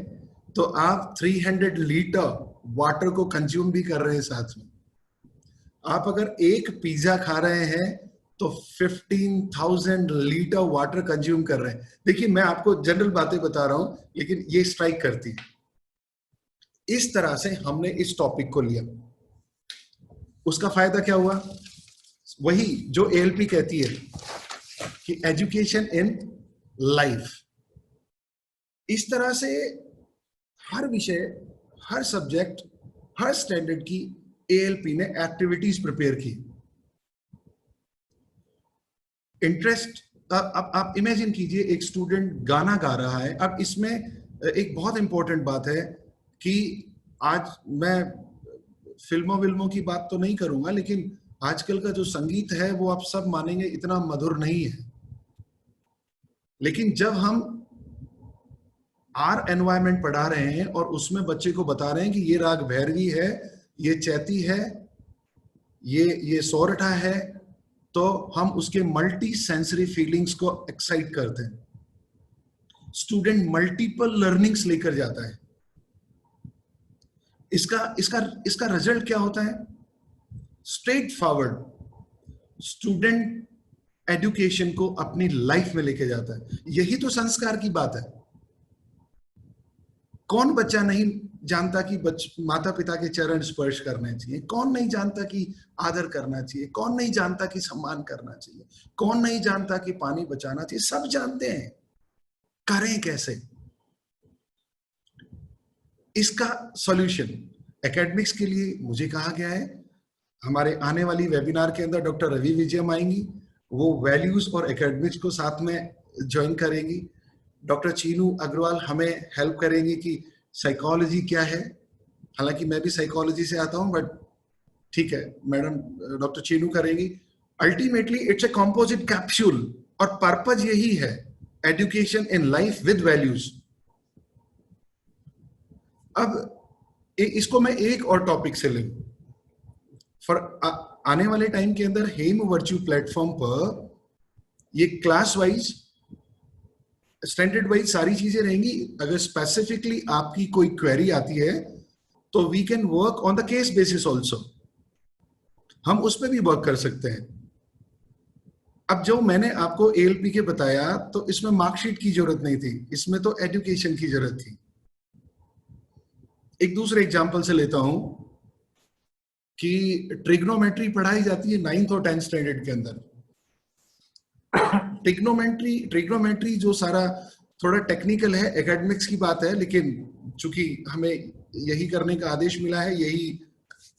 तो आप 300 लीटर वाटर को कंज्यूम भी कर रहे हैं साथ में। आप अगर एक पिज्जा खा रहे हैं तो 15,000 लीटर वाटर कंज्यूम कर रहे हैं। देखिए, मैं आपको जनरल बातें बता रहा हूं, लेकिन ये स्ट्राइक करती है। इस तरह से हमने इस टॉपिक को लिया। उसका फायदा क्या हुआ? वही जो एएलपी कहती है कि एजुकेशन इन लाइफ। इस तरह से हर विषय, हर सब्जेक्ट, हर स्टैंडर्ड की एएलपी ने एक्टिविटीज प्रिपेयर की। इंटरेस्ट, अब आप इमेजिन कीजिए एक स्टूडेंट गाना गा रहा है। अब इसमें एक बहुत इंपॉर्टेंट बात है कि आज मैं फिल्मों की बात तो नहीं करूंगा, लेकिन आजकल का जो संगीत है वो आप सब मानेंगे इतना मधुर नहीं है। लेकिन जब हम आर एनवायरमेंट पढ़ा रहे हैं और उसमें बच्चे को बता रहे हैं कि ये राग भैरवी है, ये चैती है, ये सोरठा है, तो हम उसके मल्टी सेंसरी फीलिंग्स को एक्साइट करते हैं। स्टूडेंट मल्टीपल लर्निंग्स लेकर जाता है। इसका रिजल्ट क्या होता है? स्ट्रेट फॉरवर्ड स्टूडेंट एजुकेशन को अपनी लाइफ में लेके जाता है। यही तो संस्कार की बात है। कौन बच्चा नहीं जानता कि माता पिता के चरण स्पर्श करने चाहिए? कौन नहीं जानता कि आदर करना चाहिए? कौन नहीं जानता कि सम्मान करना चाहिए? कौन नहीं जानता कि पानी बचाना चाहिए? सब जानते हैं। करें कैसे? इसका सॉल्यूशन एकेडमिक्स के लिए मुझे कहा गया है, हमारे आने वाली वेबिनार के अंदर डॉक्टर रवि विजयम आएंगी, वो वैल्यूज और एकेडमिक्स को साथ में ज्वाइन करेंगी। डॉक्टर चीनू अग्रवाल हमें हेल्प करेंगे कि साइकोलॉजी क्या है, हालांकि मैं भी साइकोलॉजी से आता हूं, बट ठीक है, मैडम डॉक्टर चीनू करेंगी। Ultimately it's a composite capsule और पर्पज यही है, education in life with values. अब इसको मैं एक और टॉपिक से लूं, फॉर आने वाले टाइम के अंदर हेम वर्च्यू प्लेटफॉर्म पर ये क्लास वाइज स्टैंडर्ड वाइज सारी चीजें रहेंगी। अगर स्पेसिफिकली आपकी कोई क्वेरी आती है तो we can work on the case basis also, हम उस पर भी वर्क कर सकते हैं। अब जो मैंने आपको ALP के बताया, तो इसमें मार्कशीट की जरूरत नहीं थी, इसमें तो एजुकेशन की जरूरत थी। एक दूसरे एग्जाम्पल से लेता हूं कि ट्रिग्नोमेट्री पढ़ाई जाती है 9th और 10th स्टैंडर्ड के अंदर। ट्रिग्नोमेट्री जो सारा थोड़ा टेक्निकल है, एकेडमिक्स की बात है, लेकिन चूंकि हमें यही करने का आदेश मिला है,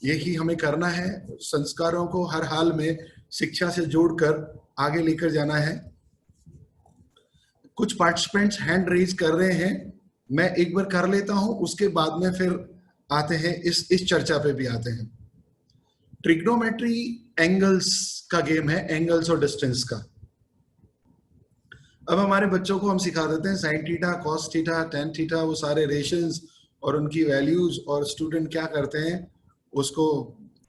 यही हमें करना है, संस्कारों को हर हाल में शिक्षा से जोड़कर आगे लेकर जाना है। कुछ पार्टिसिपेंट्स हैंड रेज कर रहे हैं, मैं एक बार कर लेता हूं, उसके बाद में फिर आते हैं इस चर्चा पे भी आते हैं। ट्रिग्नोमेट्री एंगल्स का गेम है, एंगल्स और डिस्टेंस का। अब हमारे बच्चों को हम सिखा देते हैं sine theta, cos theta, tan theta, वो सारे रेशंस और उनकी वैल्यूज, और स्टूडेंट क्या करते हैं उसको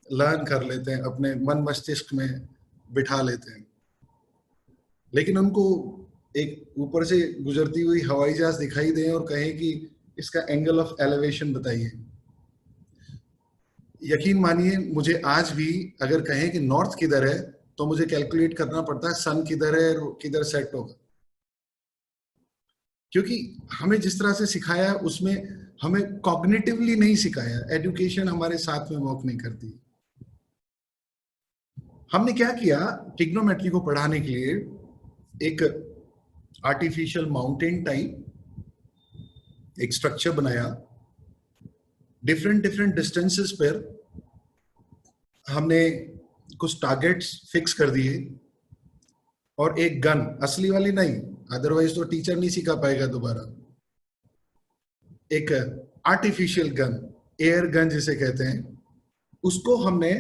लर्न कर लेते हैं, अपने मन मस्तिष्क में बिठा लेते हैं। लेकिन उनको एक ऊपर से गुजरती हुई हवाई जहाज दिखाई दे और कहें कि इसका एंगल ऑफ एलिवेशन बताइए, यकीन मानिए मुझे आज भी अगर कहें कि नॉर्थ किधर है तो मुझे कैलकुलेट करना पड़ता है सन किधर है और किधर सेट होगा, क्योंकि हमें जिस तरह से सिखाया उसमें हमें कॉग्निटिवली नहीं सिखाया। एजुकेशन हमारे साथ में वर्क नहीं करती। हमने क्या किया, ट्रिग्नोमेट्री को पढ़ाने के लिए एक आर्टिफिशियल माउंटेन टाइप एक स्ट्रक्चर बनाया। डिफरेंट डिस्टेंसेस पर हमने कुछ टारगेट्स फिक्स कर दिए और एक गन, असली वाली नहीं, अदरवाइज तो टीचर नहीं सिखा पाएगा दोबारा, एक आर्टिफिशियल गन, एयर गन जिसे कहते हैं, उसको हमने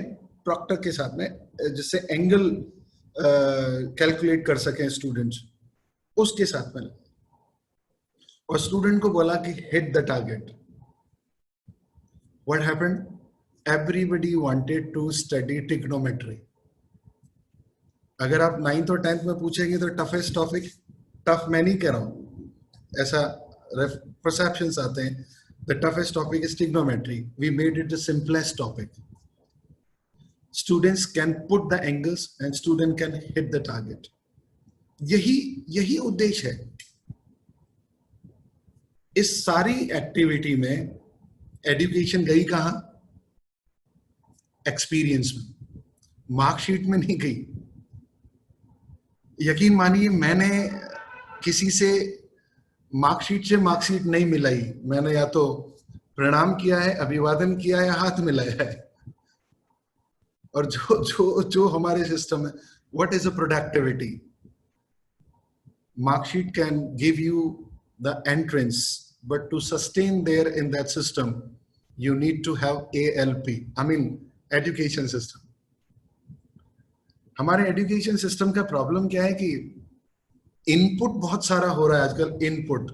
प्रॉक्टर के साथ में, जिससे एंगल कैलकुलेट कर सकें स्टूडेंट्स, उसके साथ में, और स्टूडेंट को बोला कि hit the target. What happened, everybody wanted to study trigonometry. अगर आप 9th और 10th में पूछेंगे तो टफेस्ट टॉपिक, टफ मैं नहीं कह रहा हूं, ऐसा परसेप्शंस आते हैं, the toughest topic is trigonometry, we made it the simplest topic. Students can put the angles and student can hit the target. यही उद्देश्य है। इस सारी एक्टिविटी में एजुकेशन गई कहां, एक्सपीरियंस में, मार्कशीट में नहीं गई। यकीन मानिए मैंने किसी से मार्कशीट से मार्कशीट नहीं मिलाई, मैंने या तो प्रणाम किया है, अभिवादन किया है, हाथ मिलाया है। और जो हमारे सिस्टम है, what is a productivity, marksheet can give you the entrance, but to sustain there in that system you need to have ALP, I mean education system. हमारे एजुकेशन सिस्टम का प्रॉब्लम क्या है कि इनपुट बहुत सारा हो रहा है आजकल, input,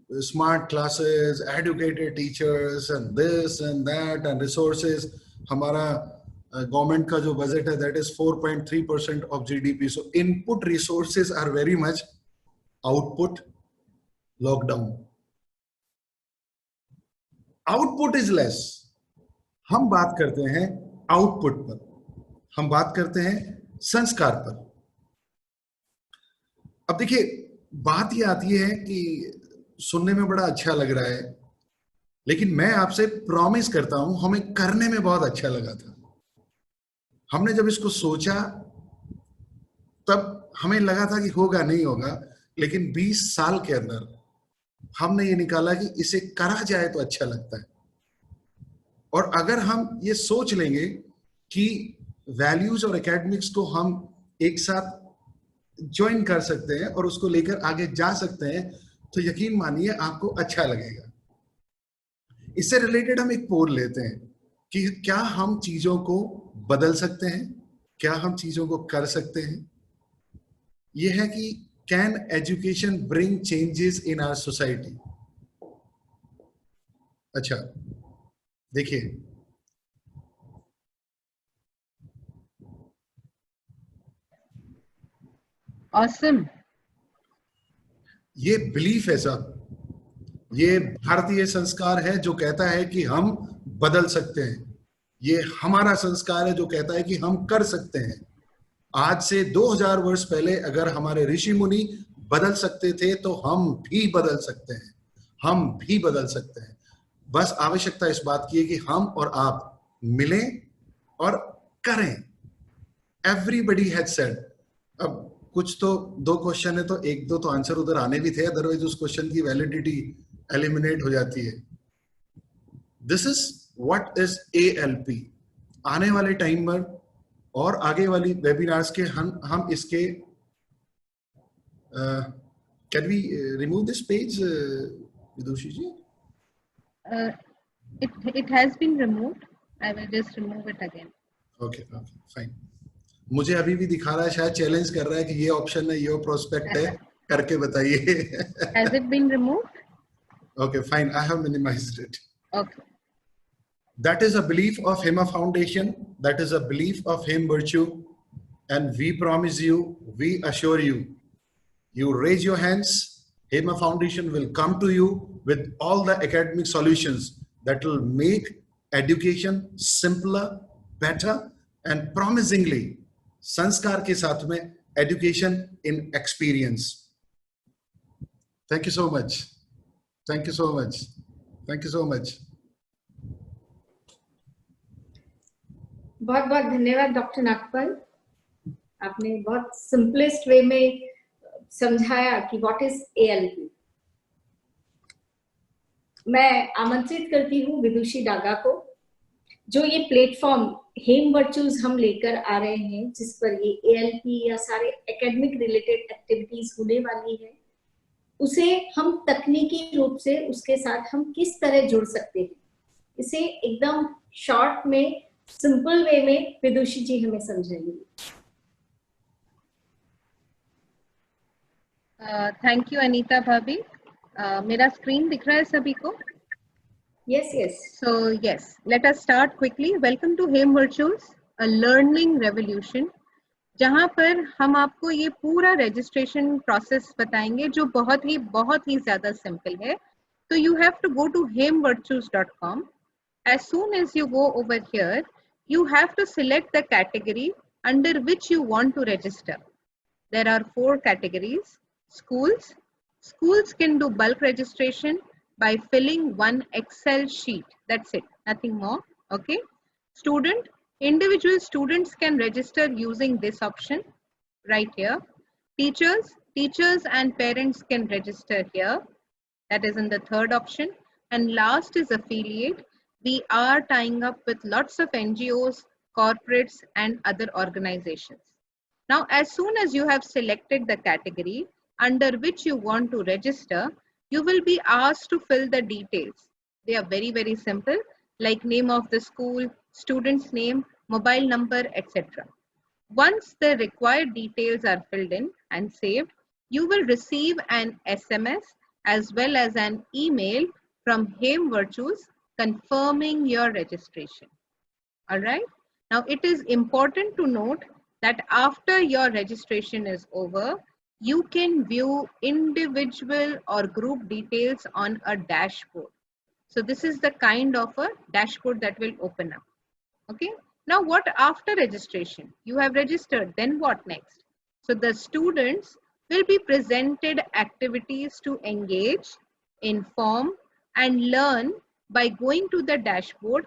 smart classes, educated teachers and this and that and resources. हमारा गवर्नमेंट का जो बजट है that is 4.3% of GDP, so input resources are very much, output lockdown, output is less. हम बात करते हैं आउटपुट पर, हम बात करते हैं संस्कार पर। अब देखिए बात ये आती है कि सुनने में बड़ा अच्छा लग रहा है, लेकिन मैं आपसे प्रॉमिस करता हूं हमें करने में बहुत अच्छा लगा था। हमने जब इसको सोचा तब हमें लगा था कि होगा नहीं होगा, लेकिन 20 साल के अंदर हमने ये निकाला कि इसे करा जाए तो अच्छा लगता है। और अगर हम ये सोच लेंगे कि वैल्यूज और एकेडमिक्स को हम एक साथ ज्वाइन कर सकते हैं और उसको लेकर आगे जा सकते हैं, तो यकीन मानिए आपको अच्छा लगेगा। इससे रिलेटेड हम एक पोल लेते हैं कि क्या हम चीजों को बदल सकते हैं, क्या हम चीजों को कर सकते हैं। यह है कि can education bring changes in our society. अच्छा देखिए, Awesome. ये बिलीफ है साहब, ये भारतीय संस्कार है जो कहता है कि हम बदल सकते हैं। ये हमारा संस्कार है जो कहता है कि हम कर सकते हैं। आज से 2000 वर्ष पहले अगर हमारे ऋषि मुनि बदल सकते थे तो हम भी बदल सकते हैं, हम भी बदल सकते हैं। बस आवश्यकता इस बात की है कि हम और आप मिलें और करें। Everybody had said. अब कुछ तो 2 क्वेश्चन है तो 1-2 तो आंसर उधर आने भी थे, अदरवाइज उस क्वेश्चन की वैलिडिटी एलिमिनेट हो जाती है। This is what is ALP। आने वाले टाइम पर और आगे वाली वेबिनार्स के हम इसके can we remove this page Vidushi ji? It has been removed. I will just remove it again. Okay fine. मुझे अभी भी दिखा रहा है, शायद चैलेंज कर रहा है कि ये ऑप्शन है, ये प्रोस्पेक्ट है, करके बताइए। Has it been removed? Okay, fine. I have minimized it. Okay. That is a belief of Hema Foundation. That is a belief of Hem Virtue. And we promise you, we assure you, you raise your hands, Hema Foundation will come to you with all the academic solutions that will make education simpler, better, and promisingly, sanskar ke saath mein education in experience. Thank you so much. Thank you so much. Thank you so much. बहुत बहुत धन्यवाद डॉक्टर नागपाल। आपने बहुत सिंपलेस्ट वे में समझाया कि व्हाट इज ALP। मैं आमंत्रित करती हूँ विदुषी डागा को, जो ये प्लेटफॉर्म हेम वर्चूज हम लेकर आ रहे हैं, जिस पर ये ALP या सारे एकेडमिक रिलेटेड एक्टिविटीज होने वाली है, उसे हम तकनीकी रूप से उसके साथ हम किस तरह जुड़ सकते हैं, इसे एकदम शॉर्ट में, सिंपल वे में विदुषी जी हमें समझाएंगे। थैंक यू अनीता भाभी। मेरा स्क्रीन दिख रहा है सभी को? Yes, yes. So yes, let us start quickly. Welcome to Hem Virtues, a learning revolution, जहाँ पर हम आपको ये पूरा registration process बताएंगे जो बहुत ही ज़्यादा simple है। तो you have to go to hemvirtues.com. As soon as you go over here, you have to select the category under which you want to register. There are 4 categories. Schools. Schools can do bulk registration by filling one Excel sheet. That's it, nothing more. Okay. Student. Individual students can register using this option right here. Teachers and parents can register here. That is in the 3rd option. And last is affiliate. We are tying up with lots of NGOs, corporates, and other organizations. Now, as soon as you have selected the category under which you want to register, you will be asked to fill the details. They are very, very simple, like name of the school, student's name, mobile number, etc. Once the required details are filled in and saved, you will receive an SMS as well as an email from Hem Virtues confirming your registration. All right. Now, it is important to note that after your registration is over, you can view individual or group details on a dashboard. So this is the kind of a dashboard that will open up. Okay. Now, what after registration? You have registered, then what next? So the students will be presented activities to engage, inform, and learn by going to the dashboard.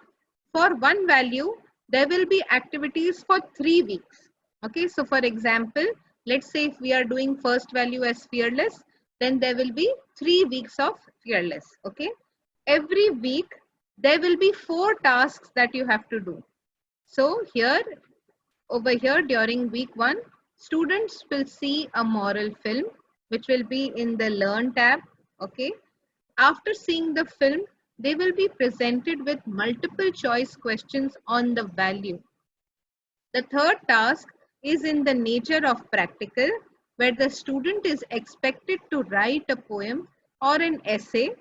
For one value, there will be activities for 3 weeks. Okay, so for example, let's say if we are doing first value as fearless, then there will be 3 weeks of fearless. Okay, every week there will be 4 tasks that you have to do. So here, over here during week 1, students will see a moral film, which will be in the Learn tab. Okay. After seeing the film, they will be presented with multiple choice questions on the value. The third task is in the nature of practical, where the student is expected to write a poem or an essay.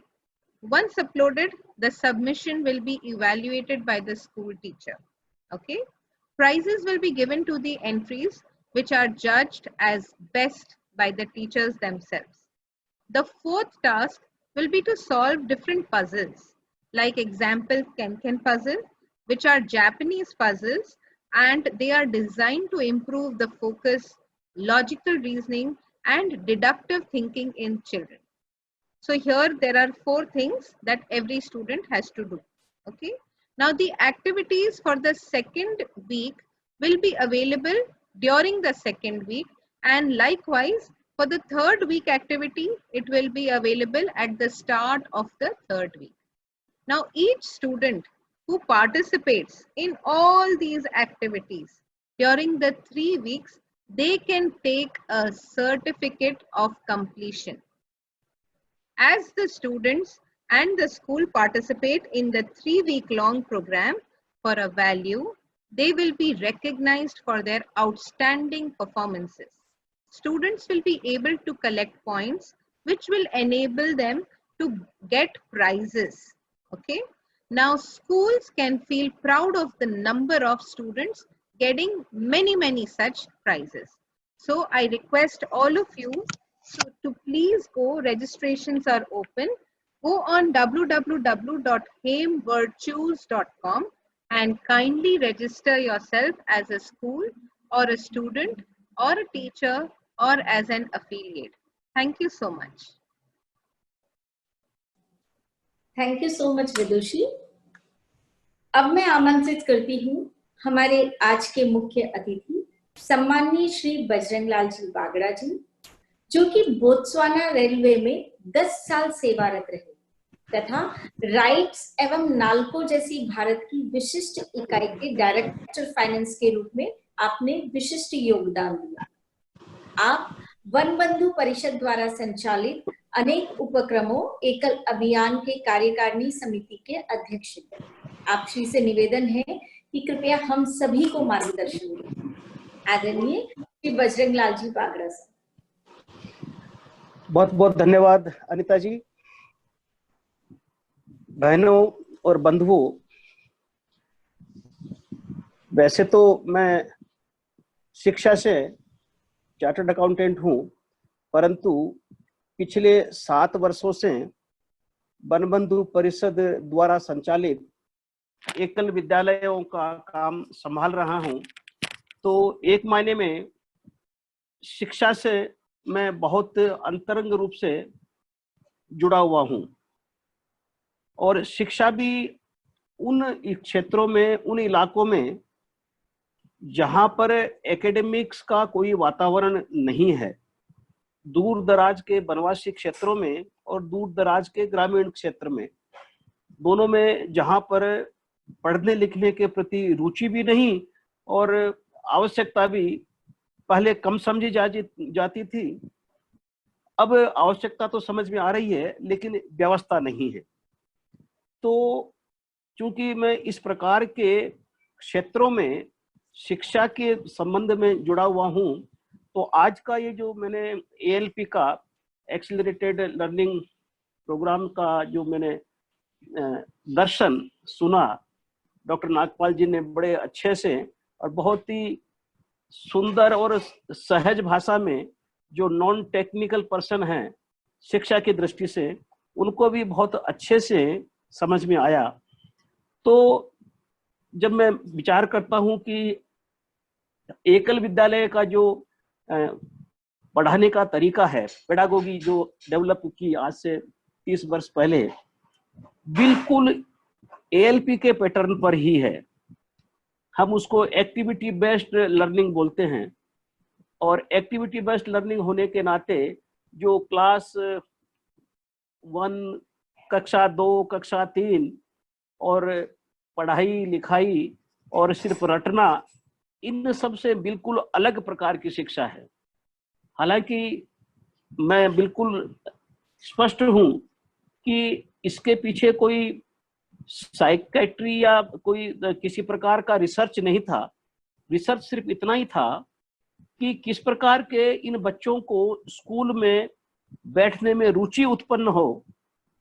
Once uploaded, the submission will be evaluated by the school teacher. Okay. Prizes will be given to the entries which are judged as best by the teachers themselves. The fourth task will be to solve different puzzles, like example Ken puzzle, which are Japanese puzzles, and they are designed to improve the focus, logical reasoning, and deductive thinking in children. So here there are 4 things that every student has to do. Okay. Now the activities for the second week will be available during the second week, and likewise for the third week activity, it will be available at the start of the third week. Now each student who participates in all these activities during the 3 weeks, they can take a certificate of completion. As the students and the school participate in the 3-week-long program for a value, they will be recognized for their outstanding performances. Students will be able to collect points which will enable them to get prizes. Okay. Now schools can feel proud of the number of students getting many such prizes. So I request all of you to please go, registrations are open. Go on www.haimvirtues.com and kindly register yourself as a school or a student or a teacher or as an affiliate. Thank you so much. Thank you so much Vidushi. अब मैं आमंत्रित करती हूँ हमारे आज के मुख्य अतिथि सम्माननीय श्री बजरंग लाल जी बागड़ा जी, जो कि बोत्सवाना रेलवे में 10 साल सेवारत रहे तथा राइट्स एवं नाल्को जैसी भारत की विशिष्ट इकाई के डायरेक्टर फाइनेंस के रूप में आपने विशिष्ट योगदान दिया। आप वन बंधु परिषद द्वारा संचालित अनेक उपक्रमों एकल अभियान के कार्यकारिणी समिति के अध्यक्ष हैं। आप श्री से निवेदन है कि कृपया हम सभी को मार्गदर्शन दें। आदरणीय श्री बजरंग लाल जी बागड़ा साहब। बहुत बहुत धन्यवाद अनिता जी। बहनों और बंधुओं, वैसे तो मैं शिक्षा से चार्टर्ड अकाउंटेंट हूं, परंतु पिछले 7 वर्षों से वन बंधु परिषद द्वारा संचालित एकल विद्यालयों का काम संभाल रहा हूं। तो एक मायने में शिक्षा से मैं बहुत अंतरंग रूप से जुड़ा हुआ हूं, और शिक्षा भी उन क्षेत्रों में, उन इलाकों में जहां पर एकेडमिक्स का कोई वातावरण नहीं है, दूर दराज के वनवासी क्षेत्रों में और दूर दराज के ग्रामीण क्षेत्र में, दोनों में जहां पर पढ़ने लिखने के प्रति रुचि भी नहीं और आवश्यकता भी पहले कम समझी जाती थी, अब आवश्यकता तो समझ में आ रही है लेकिन व्यवस्था नहीं है। तो चूंकि मैं इस प्रकार के क्षेत्रों में शिक्षा के संबंध में जुड़ा हुआ हूं, तो आज का ये जो मैंने ALP का एक्सेलरेटेड लर्निंग प्रोग्राम का जो मैंने दर्शन सुना, डॉक्टर नागपाल जी ने बड़े अच्छे से और बहुत ही सुंदर और सहज भाषा में, जो नॉन टेक्निकल पर्सन हैं शिक्षा की दृष्टि से, उनको भी बहुत अच्छे से समझ में आया। तो जब मैं विचार करता हूं कि एकल विद्यालय का जो पढ़ाने का तरीका है, पेडागोगी जो डेवलप की आज से 30 वर्ष पहले, बिल्कुल ALP के पैटर्न पर ही है। हम उसको एक्टिविटी बेस्ड लर्निंग बोलते हैं, और एक्टिविटी बेस्ड लर्निंग होने के नाते जो क्लास 1, कक्षा 2, कक्षा 3 और पढ़ाई लिखाई और सिर्फ रटना, इन सब से बिल्कुल अलग प्रकार की शिक्षा है। हालांकि मैं बिल्कुल स्पष्ट हूं कि इसके पीछे कोई साइकेट्री या कोई किसी प्रकार का रिसर्च नहीं था। रिसर्च सिर्फ इतना ही था कि किस प्रकार के इन बच्चों को स्कूल में बैठने में रुचि उत्पन्न हो,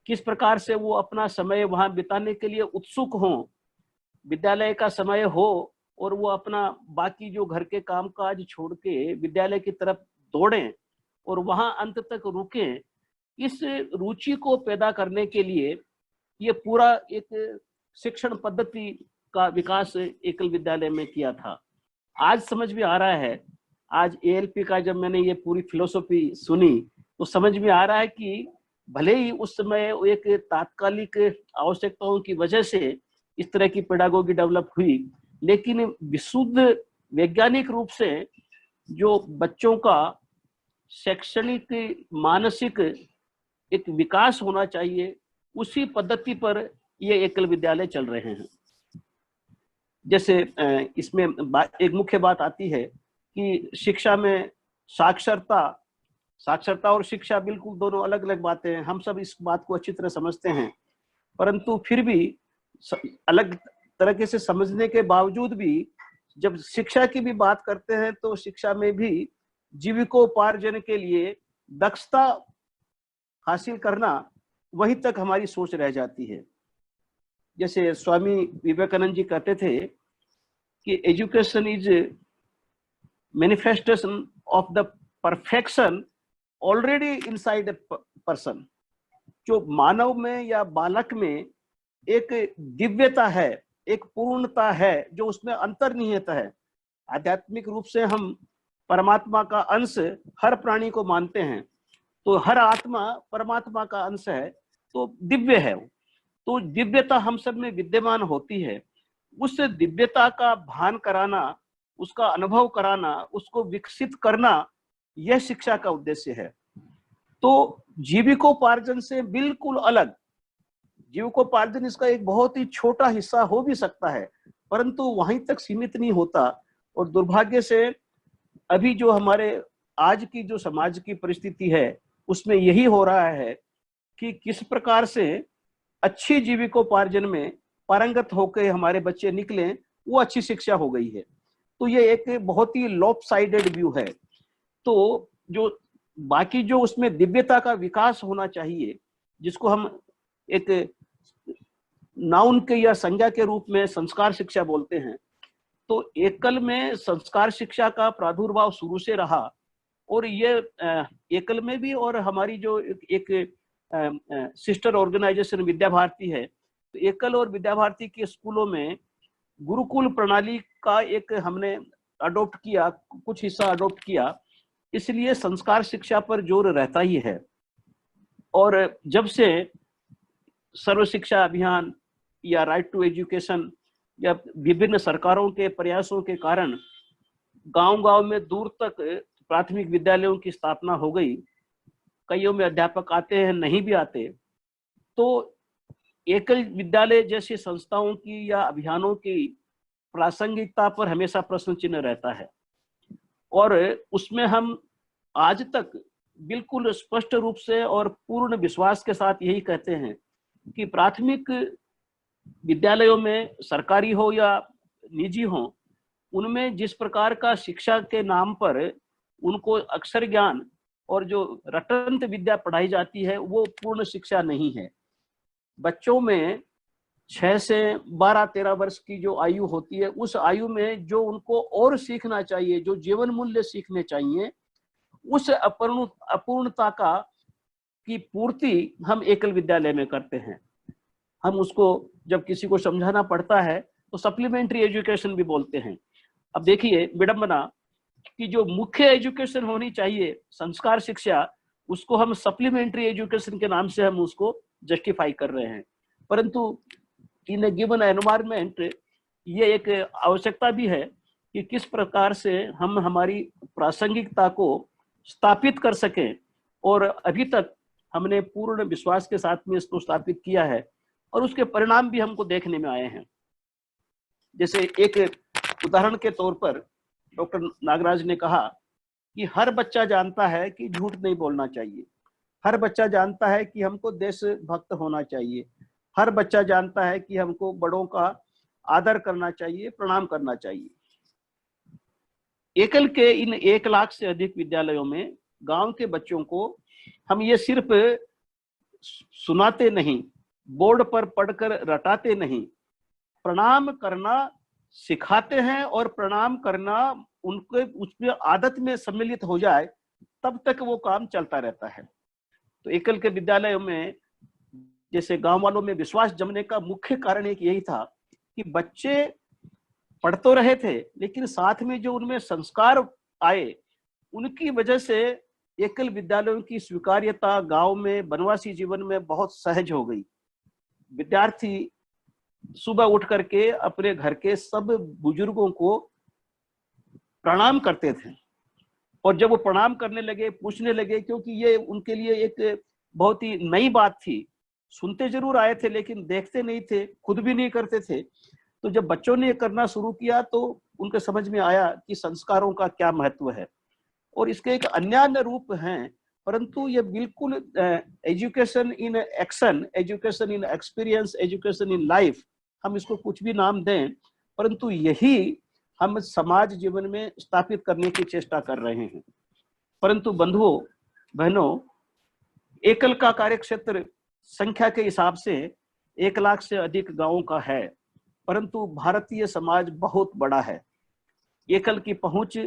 किस प्रकार से वो अपना समय वहां बिताने के लिए उत्सुक हों, विद्यालय का समय हो और वो अपना बाकी जो घर के कामकाज छोड़ के विद्यालय की तरफ दौड़ें और वहां अंत तक रुकें। इस रुचि को पैदा करने के लिए ये पूरा एक शिक्षण पद्धति का विकास एकल विद्यालय में किया था। आज समझ में आ रहा है, आज एएलपी का जब मैंने ये पूरी फिलोसॉफी सुनी तो समझ में आ रहा है कि भले ही उस समय एक तात्कालिक आवश्यकताओं की वजह से इस तरह की पेडागोगी डेवलप हुई, लेकिन विशुद्ध वैज्ञानिक रूप से जो बच्चों का शैक्षणिक मानसिक एक विकास होना चाहिए, उसी पद्धति पर ये एकल विद्यालय चल रहे हैं। जैसे इसमें एक मुख्य बात आती है कि शिक्षा में साक्षरता और शिक्षा बिल्कुल दोनों अलग अलग बातें हैं। हम सब इस बात को अच्छी तरह समझते हैं, परंतु फिर भी अलग तरीके से समझने के बावजूद भी जब शिक्षा की भी बात करते हैं तो शिक्षा में भी जीविकोपार्जन के लिए दक्षता हासिल करना, वहीं तक हमारी सोच रह जाती है। जैसे स्वामी विवेकानंद जी कहते थे कि education is manifestation of the perfection already inside a person. जो मानव में या बालक में एक दिव्यता है, एक पूर्णता है जो उसमें अंतर्निहित है। आध्यात्मिक रूप से हम परमात्मा का अंश हर प्राणी को मानते हैं, तो हर आत्मा परमात्मा का अंश है, तो दिव्य है। तो दिव्यता हम सब में विद्यमान होती है। उस दिव्यता का भान कराना, उसका अनुभव कराना, उसको विकसित करना, यह शिक्षा का उद्देश्य है। तो जीविकोपार्जन से बिल्कुल अलग, जीविकोपार्जन इसका एक बहुत ही छोटा हिस्सा हो भी सकता है, परंतु वहीं तक सीमित नहीं होता। और दुर्भाग्य से अभी जो हमारे आज की जो समाज की परिस्थिति है उसमें यही हो रहा है कि किस प्रकार से अच्छी जीविकोपार्जन में पारंगत होकर हमारे बच्चे निकलें, वो अच्छी शिक्षा हो गई है। तो ये एक बहुत ही लॉपसाइडेड व्यू है। तो जो बाकी जो उसमें दिव्यता का विकास होना चाहिए, जिसको हम एक नाउन के या संज्ञा के रूप में संस्कार शिक्षा बोलते हैं, तो एकल में संस्कार शिक्षा का प्रादुर्भाव शुरू से रहा। और ये एकल में भी, और हमारी जो एक सिस्टर ऑर्गेनाइजेशन विद्या भारती है, तो एकल और विद्या भारती के स्कूलों में गुरुकुल प्रणाली का एक हमने अडॉप्ट किया, कुछ हिस्सा अडॉप्ट किया, इसलिए संस्कार शिक्षा पर जोर रहता ही है। और जब से सर्व शिक्षा अभियान या राइट टू एजुकेशन या विभिन्न सरकारों के प्रयासों के कारण गांव-गांव में दूर तक प्राथमिक विद्यालयों की स्थापना हो गई, कईयों में अध्यापक आते हैं, नहीं भी आते, तो एकल विद्यालय जैसी संस्थाओं की या अभियानों की प्रासंगिकता पर हमेशा प्रश्न चिन्ह रहता है। और उसमें हम आज तक बिल्कुल स्पष्ट रूप से और पूर्ण विश्वास के साथ यही कहते हैं कि प्राथमिक विद्यालयों में, सरकारी हो या निजी हो, उनमें जिस प्रकार का शिक्षा के नाम पर उनको अक्षर ज्ञान और जो रटंत विद्या पढ़ाई जाती है, वो पूर्ण शिक्षा नहीं है। बच्चों में 6 से 12-13 वर्ष की जो आयु होती है, उस आयु में जो उनको और सीखना चाहिए, जो जीवन मूल्य सीखने चाहिए, उस अपूर्णता की पूर्ति हम एकल विद्यालय में करते हैं। हम उसको जब किसी को समझाना पड़ता है तो सप्लीमेंट्री एजुकेशन भी बोलते हैं। अब देखिए विडंबना कि जो मुख्य एजुकेशन होनी चाहिए, संस्कार शिक्षा, उसको हम सप्लीमेंट्री एजुकेशन के नाम से हम उसको जस्टिफाई कर रहे हैं। परंतु इन ए गिवन एनवायरनमेंट ये एक आवश्यकता भी है कि किस प्रकार से हम हमारी प्रासंगिकता को स्थापित कर सकें। और अभी तक हमने पूर्ण विश्वास के साथ में इसको स्थापित किया है और उसके परिणाम भी हमको देखने में आए हैं। जैसे एक उदाहरण के तौर पर डॉक्टर नागराज ने कहा कि हर बच्चा जानता है कि झूठ नहीं बोलना चाहिए, हर बच्चा जानता है कि हमको देशभक्त होना चाहिए, हर बच्चा जानता है कि हमको बड़ों का आदर करना चाहिए, प्रणाम करना चाहिए। एकल के इन 1 लाख से अधिक विद्यालयों में गांव के बच्चों को हम ये सिर्फ सुनाते नहीं, बोर्ड पर पढ़कर रटाते नहीं, प्रणाम करना सिखाते हैं, और प्रणाम करना उनके उसमें आदत में सम्मिलित हो जाए तब तक वो काम चलता रहता है। तो एकल के विद्यालयों में जैसे गांव वालों में विश्वास जमने का मुख्य कारण एक यही था कि बच्चे पढ़ तो रहे थे, लेकिन साथ में जो उनमें संस्कार आए, उनकी वजह से एकल विद्यालयों की स्वीकार्यता गांव में वनवासी जीवन में बहुत सहज हो गई। विद्यार्थी सुबह उठ करके अपने घर के सब बुजुर्गों को प्रणाम करते थे, और जब वो प्रणाम करने लगे, पूछने लगे, क्योंकि ये उनके लिए एक बहुत ही नई बात थी, सुनते जरूर आए थे लेकिन देखते नहीं थे, खुद भी नहीं करते थे। तो जब बच्चों ने करना शुरू किया तो उनके समझ में आया कि संस्कारों का क्या महत्व है। और इसके एक अन्य रूप हैं, परंतु ये बिल्कुल education in action, education in experience, education in life, हम इसको कुछ भी नाम दें, परंतु यही हम समाज जीवन में स्थापित करने की चेष्टा कर रहे हैं। परंतु बंधुओं बहनों, एकल का कार्यक्षेत्र संख्या के हिसाब से 1 लाख से अधिक गांवों का है, परंतु भारतीय समाज बहुत बड़ा है। एकल की पहुंच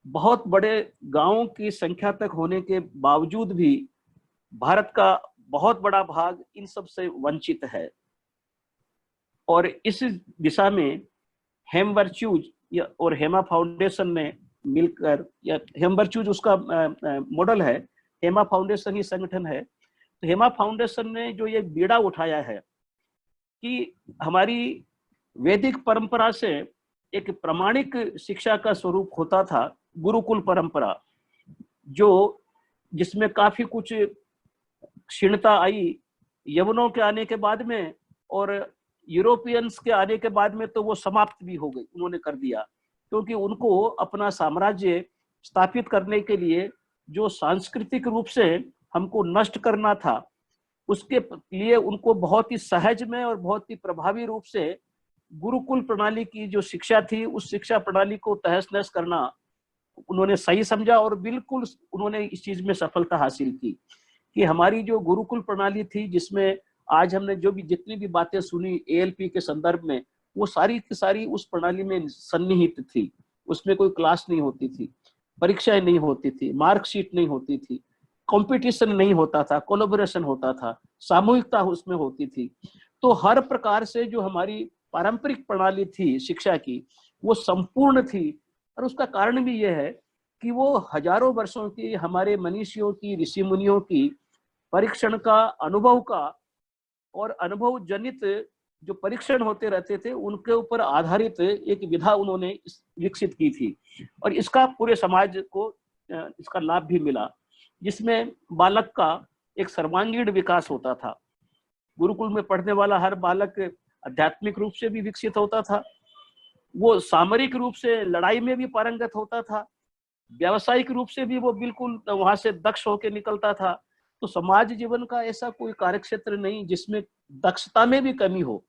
बहुत बड़े गांवों की संख्या तक होने के बावजूद भी भारत का बहुत बड़ा भाग इन सब से वंचित है। और इस दिशा में हेमवर्च्यूज और हेमा फाउंडेशन ने मिलकर, या हेमवर्च्यूज उसका मॉडल है, हेमा फाउंडेशन ही संगठन है, तो हेमा फाउंडेशन ने जो ये बीड़ा उठाया है कि हमारी वैदिक परंपरा से एक प्रामाणिक शिक्षा का स्वरूप होता था गुरुकुल परंपरा, जो जिसमें काफी कुछ क्षीणता आई यवनों के आने के बाद में, और यूरोपियंस के आने के बाद में तो वो समाप्त भी हो गई, उन्होंने कर दिया, क्योंकि उनको अपना साम्राज्य स्थापित करने के लिए जो सांस्कृतिक रूप से हमको नष्ट करना था, उसके लिए उनको बहुत ही सहज में और बहुत ही प्रभावी रूप से गुरुकुल प्रणाली की जो शिक्षा थी, उस शिक्षा प्रणाली को तहस नहस करना उन्होंने सही समझा, और बिल्कुल उन्होंने इस चीज में सफलता हासिल की कि हमारी जो गुरुकुल प्रणाली थी, जिसमें आज हमने जो भी जितनी भी बातें सुनी एएलपी के संदर्भ में, वो सारी की सारी उस प्रणाली में सन्निहित थी। उसमें कोई क्लास नहीं होती थी, परीक्षाएं नहीं होती थी, मार्कशीट नहीं होती थी, कंपटीशन नहीं होता था, कोलैबोरेशन होता था, सामूहिकता उसमें होती थी। तो हर प्रकार से जो हमारी पारंपरिक प्रणाली थी शिक्षा की, वो संपूर्ण थी। और उसका कारण भी यह है कि वो हजारों वर्षों की हमारे मनीषियों की, ऋषि मुनियों की परीक्षण का, अनुभव का, और अनुभव जनित जो परीक्षण होते रहते थे, उनके ऊपर आधारित एक विधा उन्होंने विकसित की थी। और इसका पूरे समाज को इसका लाभ भी मिला, जिसमें बालक का एक सर्वांगीण विकास होता था। गुरुकुल में पढ़ने वाला हर बालक आध्यात्मिक रूप से भी विकसित होता था, वो सामरिक रूप से लड़ाई में भी पारंगत होता था, व्यावसायिक रूप से भी वो बिल्कुल वहां से दक्ष होकर निकलता था। तो समाज जीवन का ऐसा कोई कार्यक्षेत्र नहीं जिसमें दक्षता में भी कमी हो,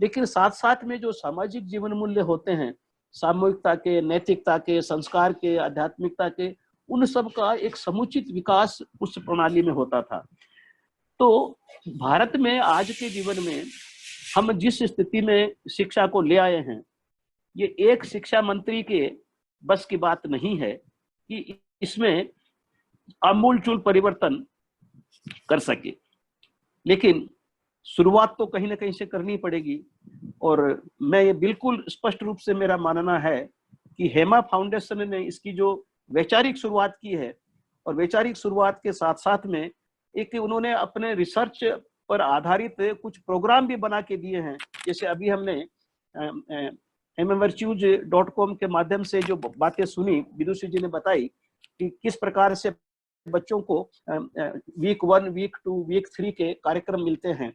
लेकिन साथ साथ में जो सामाजिक जीवन मूल्य होते हैं, सामूहिकता के, नैतिकता के, संस्कार के, आध्यात्मिकता के, उन सब का एक समुचित विकास उस प्रणाली में होता था। तो भारत में आज के जीवन में हम जिस स्थिति में शिक्षा को ले आए हैं, ये एक शिक्षा मंत्री के बस की बात नहीं है कि इसमें आमूलचूल परिवर्तन कर सके, लेकिन शुरुआत तो कहीं ना कहीं से करनी पड़ेगी। और मैं ये बिल्कुल स्पष्ट रूप से मेरा मानना है कि हेमा फाउंडेशन ने इसकी जो वैचारिक शुरुआत की है, और वैचारिक शुरुआत के साथ साथ में एक उन्होंने अपने रिसर्च पर आधारित कुछ प्रोग्राम भी बना के दिए हैं। जैसे अभी हमने hemevirtues.com के माध्यम से जो बातें सुनी, विदुषी जी ने बताई कि किस प्रकार से बच्चों को वीक 1, वीक 2, वीक 3 के कार्यक्रम मिलते हैं।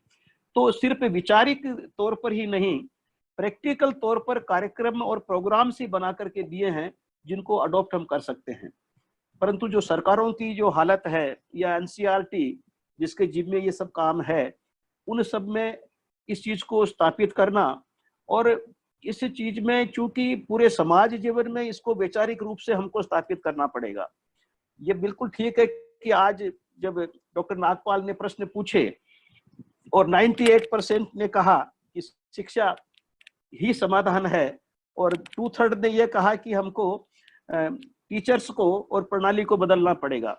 तो सिर्फ विचारिक तौर पर ही नहीं, प्रैक्टिकल तौर पर कार्यक्रम और प्रोग्राम्स ही बना करके दिए हैं जिनको अडॉप्ट हम कर सकते हैं। परंतु जो सरकारों की जो हालत है या एनसीईआरटी जिसके जिम्मे ये सब काम है, उन सब में इस चीज को स्थापित करना, और इस चीज में चूंकि पूरे समाज जीवन में इसको वैचारिक रूप से हमको स्थापित करना पड़ेगा। ये बिल्कुल ठीक है कि आज जब डॉक्टर नागपाल ने प्रश्न पूछे और 98% ने कहा कि शिक्षा ही समाधान है, और 2/3 ने यह कहा कि हमको टीचर्स को और प्रणाली को बदलना पड़ेगा,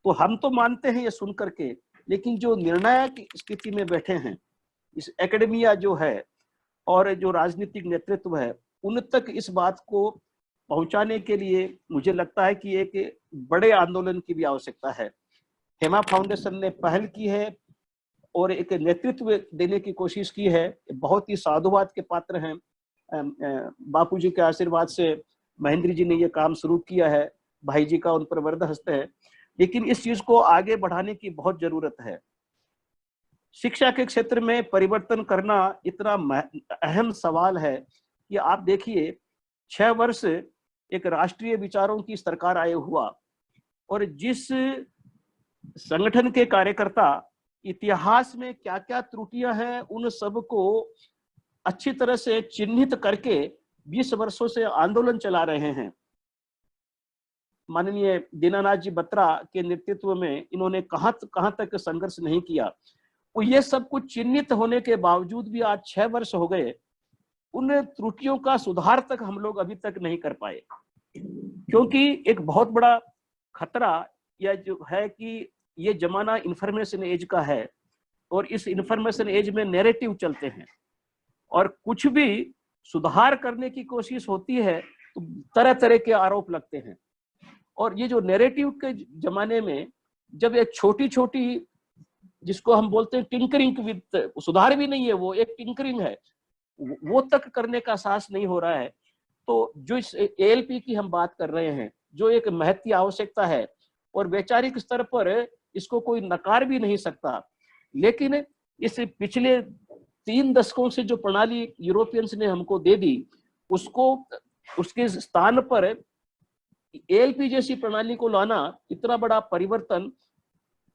तो हम तो मानते हैं ये सुन करके, लेकिन जो निर्णायक स्थिति में बैठे हैं, इस एकेडमिया जो है और जो राजनीतिक नेतृत्व है, उन तक इस बात को पहुंचाने के लिए मुझे लगता है कि एक बड़े आंदोलन की भी आवश्यकता है। हेमा फाउंडेशन ने पहल की है और एक नेतृत्व देने की कोशिश की है। बहुत ही साधुवाद के पात्र हैं। बापूजी के आशीर्वाद से महेंद्र जी ने ये काम शुरू किया है, भाई जी का उन पर वरद हस्त है, लेकिन इस चीज को आगे बढ़ाने की बहुत जरूरत है। शिक्षा के क्षेत्र में परिवर्तन करना इतना अहम सवाल है कि आप देखिए 6 वर्ष एक राष्ट्रीय विचारों की सरकार आए हुआ, और जिस संगठन के कार्यकर्ता इतिहास में क्या क्या त्रुटियां हैं उन सब को अच्छी तरह से चिन्हित करके 20 वर्षों से आंदोलन चला रहे हैं। माननीय दीनानाथ जी बत्रा के नेतृत्व में इन्होंने कहां तक संघर्ष नहीं किया। तो ये सब कुछ चिन्हित होने के बावजूद भी आज 6 वर्ष हो गए, उन त्रुटियों का सुधार तक हम लोग अभी तक नहीं कर पाए, क्योंकि एक बहुत बड़ा खतरा यह जो है कि ये जमाना इंफॉर्मेशन एज का है, और इस इंफॉर्मेशन एज में नैरेटिव चलते हैं, और कुछ भी सुधार करने की कोशिश होती है तो तरह तरह के आरोप लगते हैं। और ये जो नैरेटिव के जमाने में जब एक छोटी छोटी, जिसको हम बोलते हैं टिंकरिंग विद, सुधार भी नहीं है, वो एक टिंकरिंग है, वो तक करने का साहस नहीं हो रहा है, तो जो इस एएलपी की हम बात कर रहे हैं, जो एक महती आवश्यकता है और वैचारिक स्तर पर इसको कोई नकार भी नहीं सकता, लेकिन इस पिछले 3 दशकों से जो प्रणाली यूरोपियंस ने हमको दे दी, उसको उसके स्थान पर एएलपी जैसी प्रणाली को लाना, इतना बड़ा परिवर्तन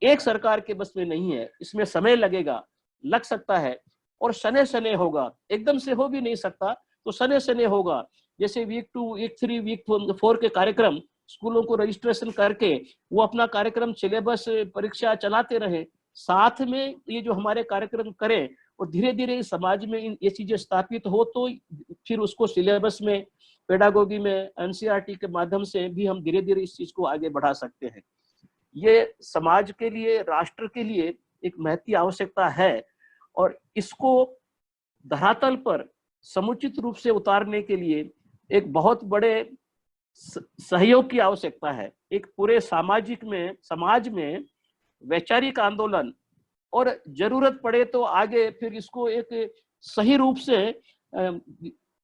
एक सरकार के बस में नहीं है। इसमें समय लगेगा, लग सकता है, और सने सने होगा, एकदम से हो भी नहीं सकता, तो सने सने होगा। जैसे वीक 2, वीक 3, वीक 4 के कार्यक्रम स्कूलों को रजिस्ट्रेशन करके वो अपना कार्यक्रम सिलेबस परीक्षा चलाते रहे, साथ में ये जो हमारे कार्यक्रम करें, और धीरे धीरे समाज में ये चीजें स्थापित हो, तो फिर उसको सिलेबस में, पेडागोगी में, एनसीईआरटी के माध्यम से भी हम धीरे धीरे इस चीज को आगे बढ़ा सकते हैं। ये समाज के लिए, राष्ट्र के लिए एक महती आवश्यकता है, और इसको धरातल पर समुचित रूप से उतारने के लिए एक बहुत बड़े सहयोग की आवश्यकता है। एक पूरे समाज में वैचारिक आंदोलन, और जरूरत पड़े तो आगे फिर इसको एक सही रूप से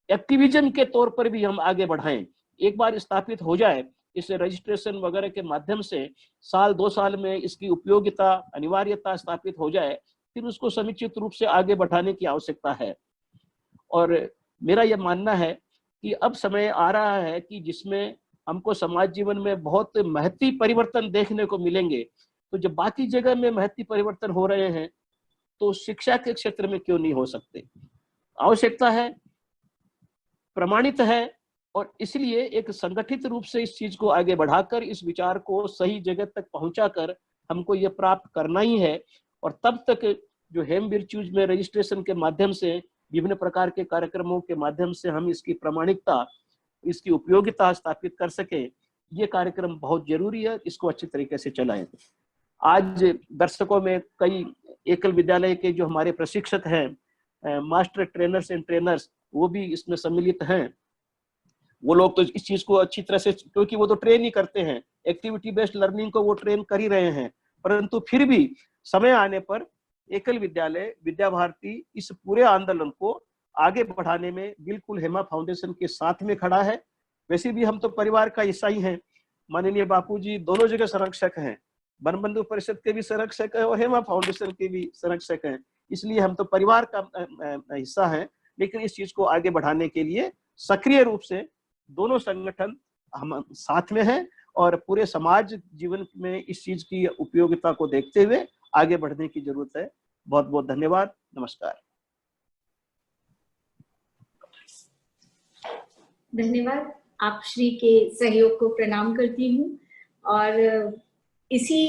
एक्टिविज्म के तौर पर भी हम आगे बढ़ाएं। एक बार स्थापित हो जाए, इसे रजिस्ट्रेशन वगैरह के माध्यम से 1-2 साल में इसकी उपयोगिता, अनिवार्यता स्थापित हो जाए, फिर उसको समुचित रूप से आगे बढ़ाने की आवश्यकता है। और मेरा यह मानना है कि अब समय आ रहा है कि जिसमें हमको समाज जीवन में बहुत महती परिवर्तन देखने को मिलेंगे। तो जब बाकी जगह में महती परिवर्तन हो रहे हैं, तो शिक्षा के क्षेत्र में क्यों नहीं हो सकते? आवश्यकता है, प्रमाणित है, और इसलिए एक संगठित रूप से इस चीज को आगे बढ़ाकर, इस विचार को सही जगह तक पहुंचाकर हमको ये प्राप्त करना ही है। और तब तक जो हेम विर्च्यूज में रजिस्ट्रेशन के माध्यम से, विभिन्न प्रकार के कार्यक्रमों के माध्यम से हम इसकी प्रामाणिकता, इसकी उपयोगिता स्थापित कर सके, ये कार्यक्रम बहुत जरूरी है। इसको अच्छी तरीके से चलाएं। आज दर्शकों में कई एकल विद्यालय के जो हमारे प्रशिक्षक हैं, मास्टर ट्रेनर्स एंड ट्रेनर्स, वो भी इसमें सम्मिलित हैं। वो लोग तो इस चीज को अच्छी तरह से, क्योंकि वो तो ट्रेन ही करते हैं, एक्टिविटी बेस्ड लर्निंग को वो ट्रेन कर ही रहे हैं, परंतु फिर भी समय आने पर एकल विद्यालय, विद्या भारती इस पूरे आंदोलन को आगे बढ़ाने में बिल्कुल हेमा फाउंडेशन के साथ में खड़ा है। वैसे भी हम तो परिवार का हिस्सा ही हैं। माननीय बापूजी दोनों जगह संरक्षक हैं, वन बंधु परिषद के भी संरक्षक हैं और हेमा फाउंडेशन के भी संरक्षक हैं, इसलिए हम तो परिवार का हिस्सा हैं, लेकिन इस चीज को आगे बढ़ाने के लिए सक्रिय रूप से दोनों संगठन हम साथ में हैं और पूरे समाज जीवन में इस चीज की उपयोगिता को देखते हुए आगे बढ़ने की जरूरत है। बहुत बहुत धन्यवाद। नमस्कार। धन्यवाद। आप श्री के सहयोग को प्रणाम करती हूँ और इसी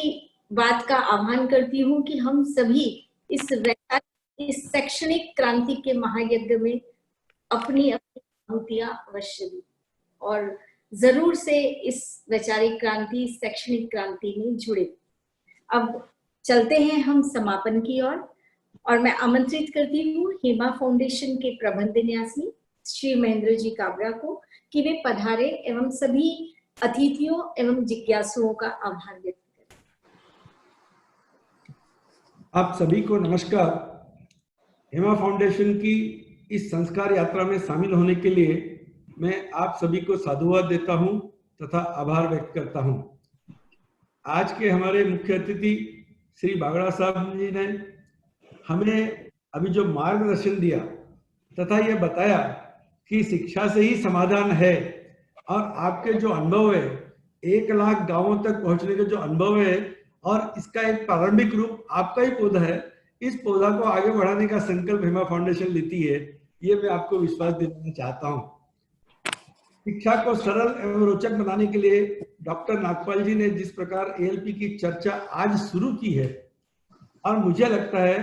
बात का आह्वान करती हूँ कि हम सभी इस शैक्षणिक क्रांति के महायज्ञ में अपनी अपनी आहुतियां अवश्य दें और जरूर से इस वैचारिक क्रांति, शैक्षणिक क्रांति में जुड़े। अब चलते हैं हम समापन की ओर और मैं आमंत्रित करती हूँ हेमा फाउंडेशन के प्रबंध न्यासी श्री महेंद्र जी काबरा को कि वे पधारे एवं सभी अतिथियों एवं जिज्ञासुओं का आभार व्यक्त करें। आप सभी को नमस्कार। हेमा फाउंडेशन की इस संस्कार यात्रा में शामिल होने के लिए मैं आप सभी को साधुवाद देता हूं तथा आभार व्यक्त करता हूं। आज के हमारे मुख्य अतिथि श्री बागड़ा साहब जी ने हमें अभी जो मार्गदर्शन दिया तथा ये बताया कि शिक्षा से ही समाधान है और आपके जो अनुभव है 1 लाख गांवों तक पहुंचने के जो अनुभव है और इसका एक प्रारंभिक रूप आपका ही पौधा है, इस पौधा को आगे बढ़ाने का संकल्प हेमा फाउंडेशन लेती है, ये मैं आपको विश्वास दिलाना चाहता हूं। शिक्षा को सरल एवं रोचक बनाने के लिए डॉक्टर नागपाल जी ने जिस प्रकार ALP की चर्चा आज शुरू की है और मुझे लगता है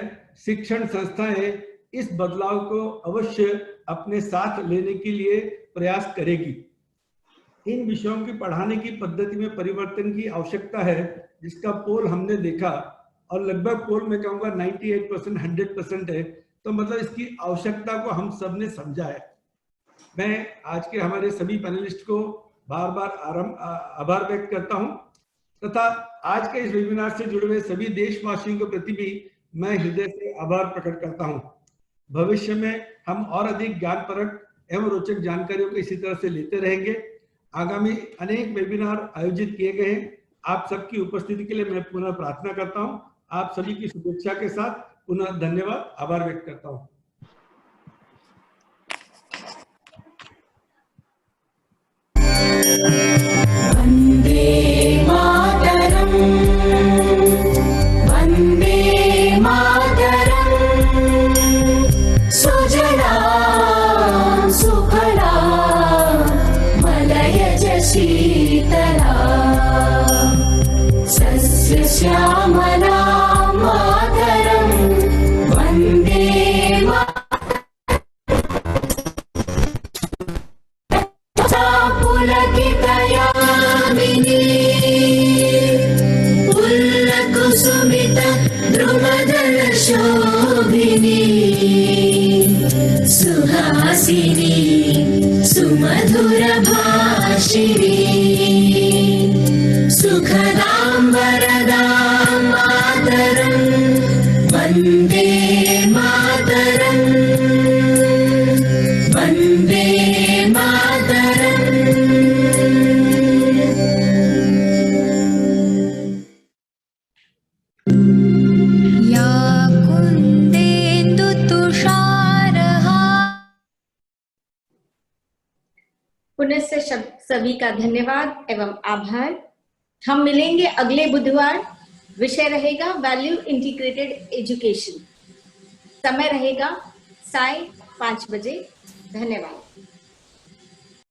शिक्षण संस्थाएं इस बदलाव को अवश्य अपने साथ लेने के लिए प्रयास करेगी। इन विषयों की पढ़ाने की पद्धति में परिवर्तन की आवश्यकता है, जिसका पोल हमने देखा और लगभग पोल में कहूँगा 98% 100% है, तो मतलब इसकी आवश्यकता को हम सब ने समझा है। मैं आज के हमारे सभी पैनलिस्ट को बार बार आभार व्यक्त करता हूं तथा आज के इस वेबिनार से जुड़े हुए सभी देशवासियों के प्रति भी मैं हृदय से आभार प्रकट करता हूं। भविष्य में हम और अधिक ज्ञानपरक एवं रोचक जानकारियों को इसी तरह से लेते रहेंगे। आगामी अनेक वेबिनार आयोजित किए गए हैं। आप सबकी उपस्थिति के लिए मैं पुनः प्रार्थना करता हूं। आप सभी की शुभेच्छा के साथ पुनः धन्यवाद, आभार व्यक्त करता हूं। वन्दे मातरम्, वन्दे मातरम्, सुजला सुफला मलयज शीतला सस्यश्यामला मातरम्, वन्दे पुलकितयामिनी पुल्लकुसुमित द्रुमदलशोभिनी सुहासिनी सुमधुरभाषिणी सुखदां वरदां मातरम्, वन्दे मातरम्, वन्दे मातरम्। या कुन्देन्दुतुषारहा। पुनः से सभी का धन्यवाद एवं आभार। हम मिलेंगे अगले बुधवार। विषय रहेगा वैल्यू इंटीग्रेटेड एजुकेशन। समय रहेगा 5:30 बजे। धन्यवाद।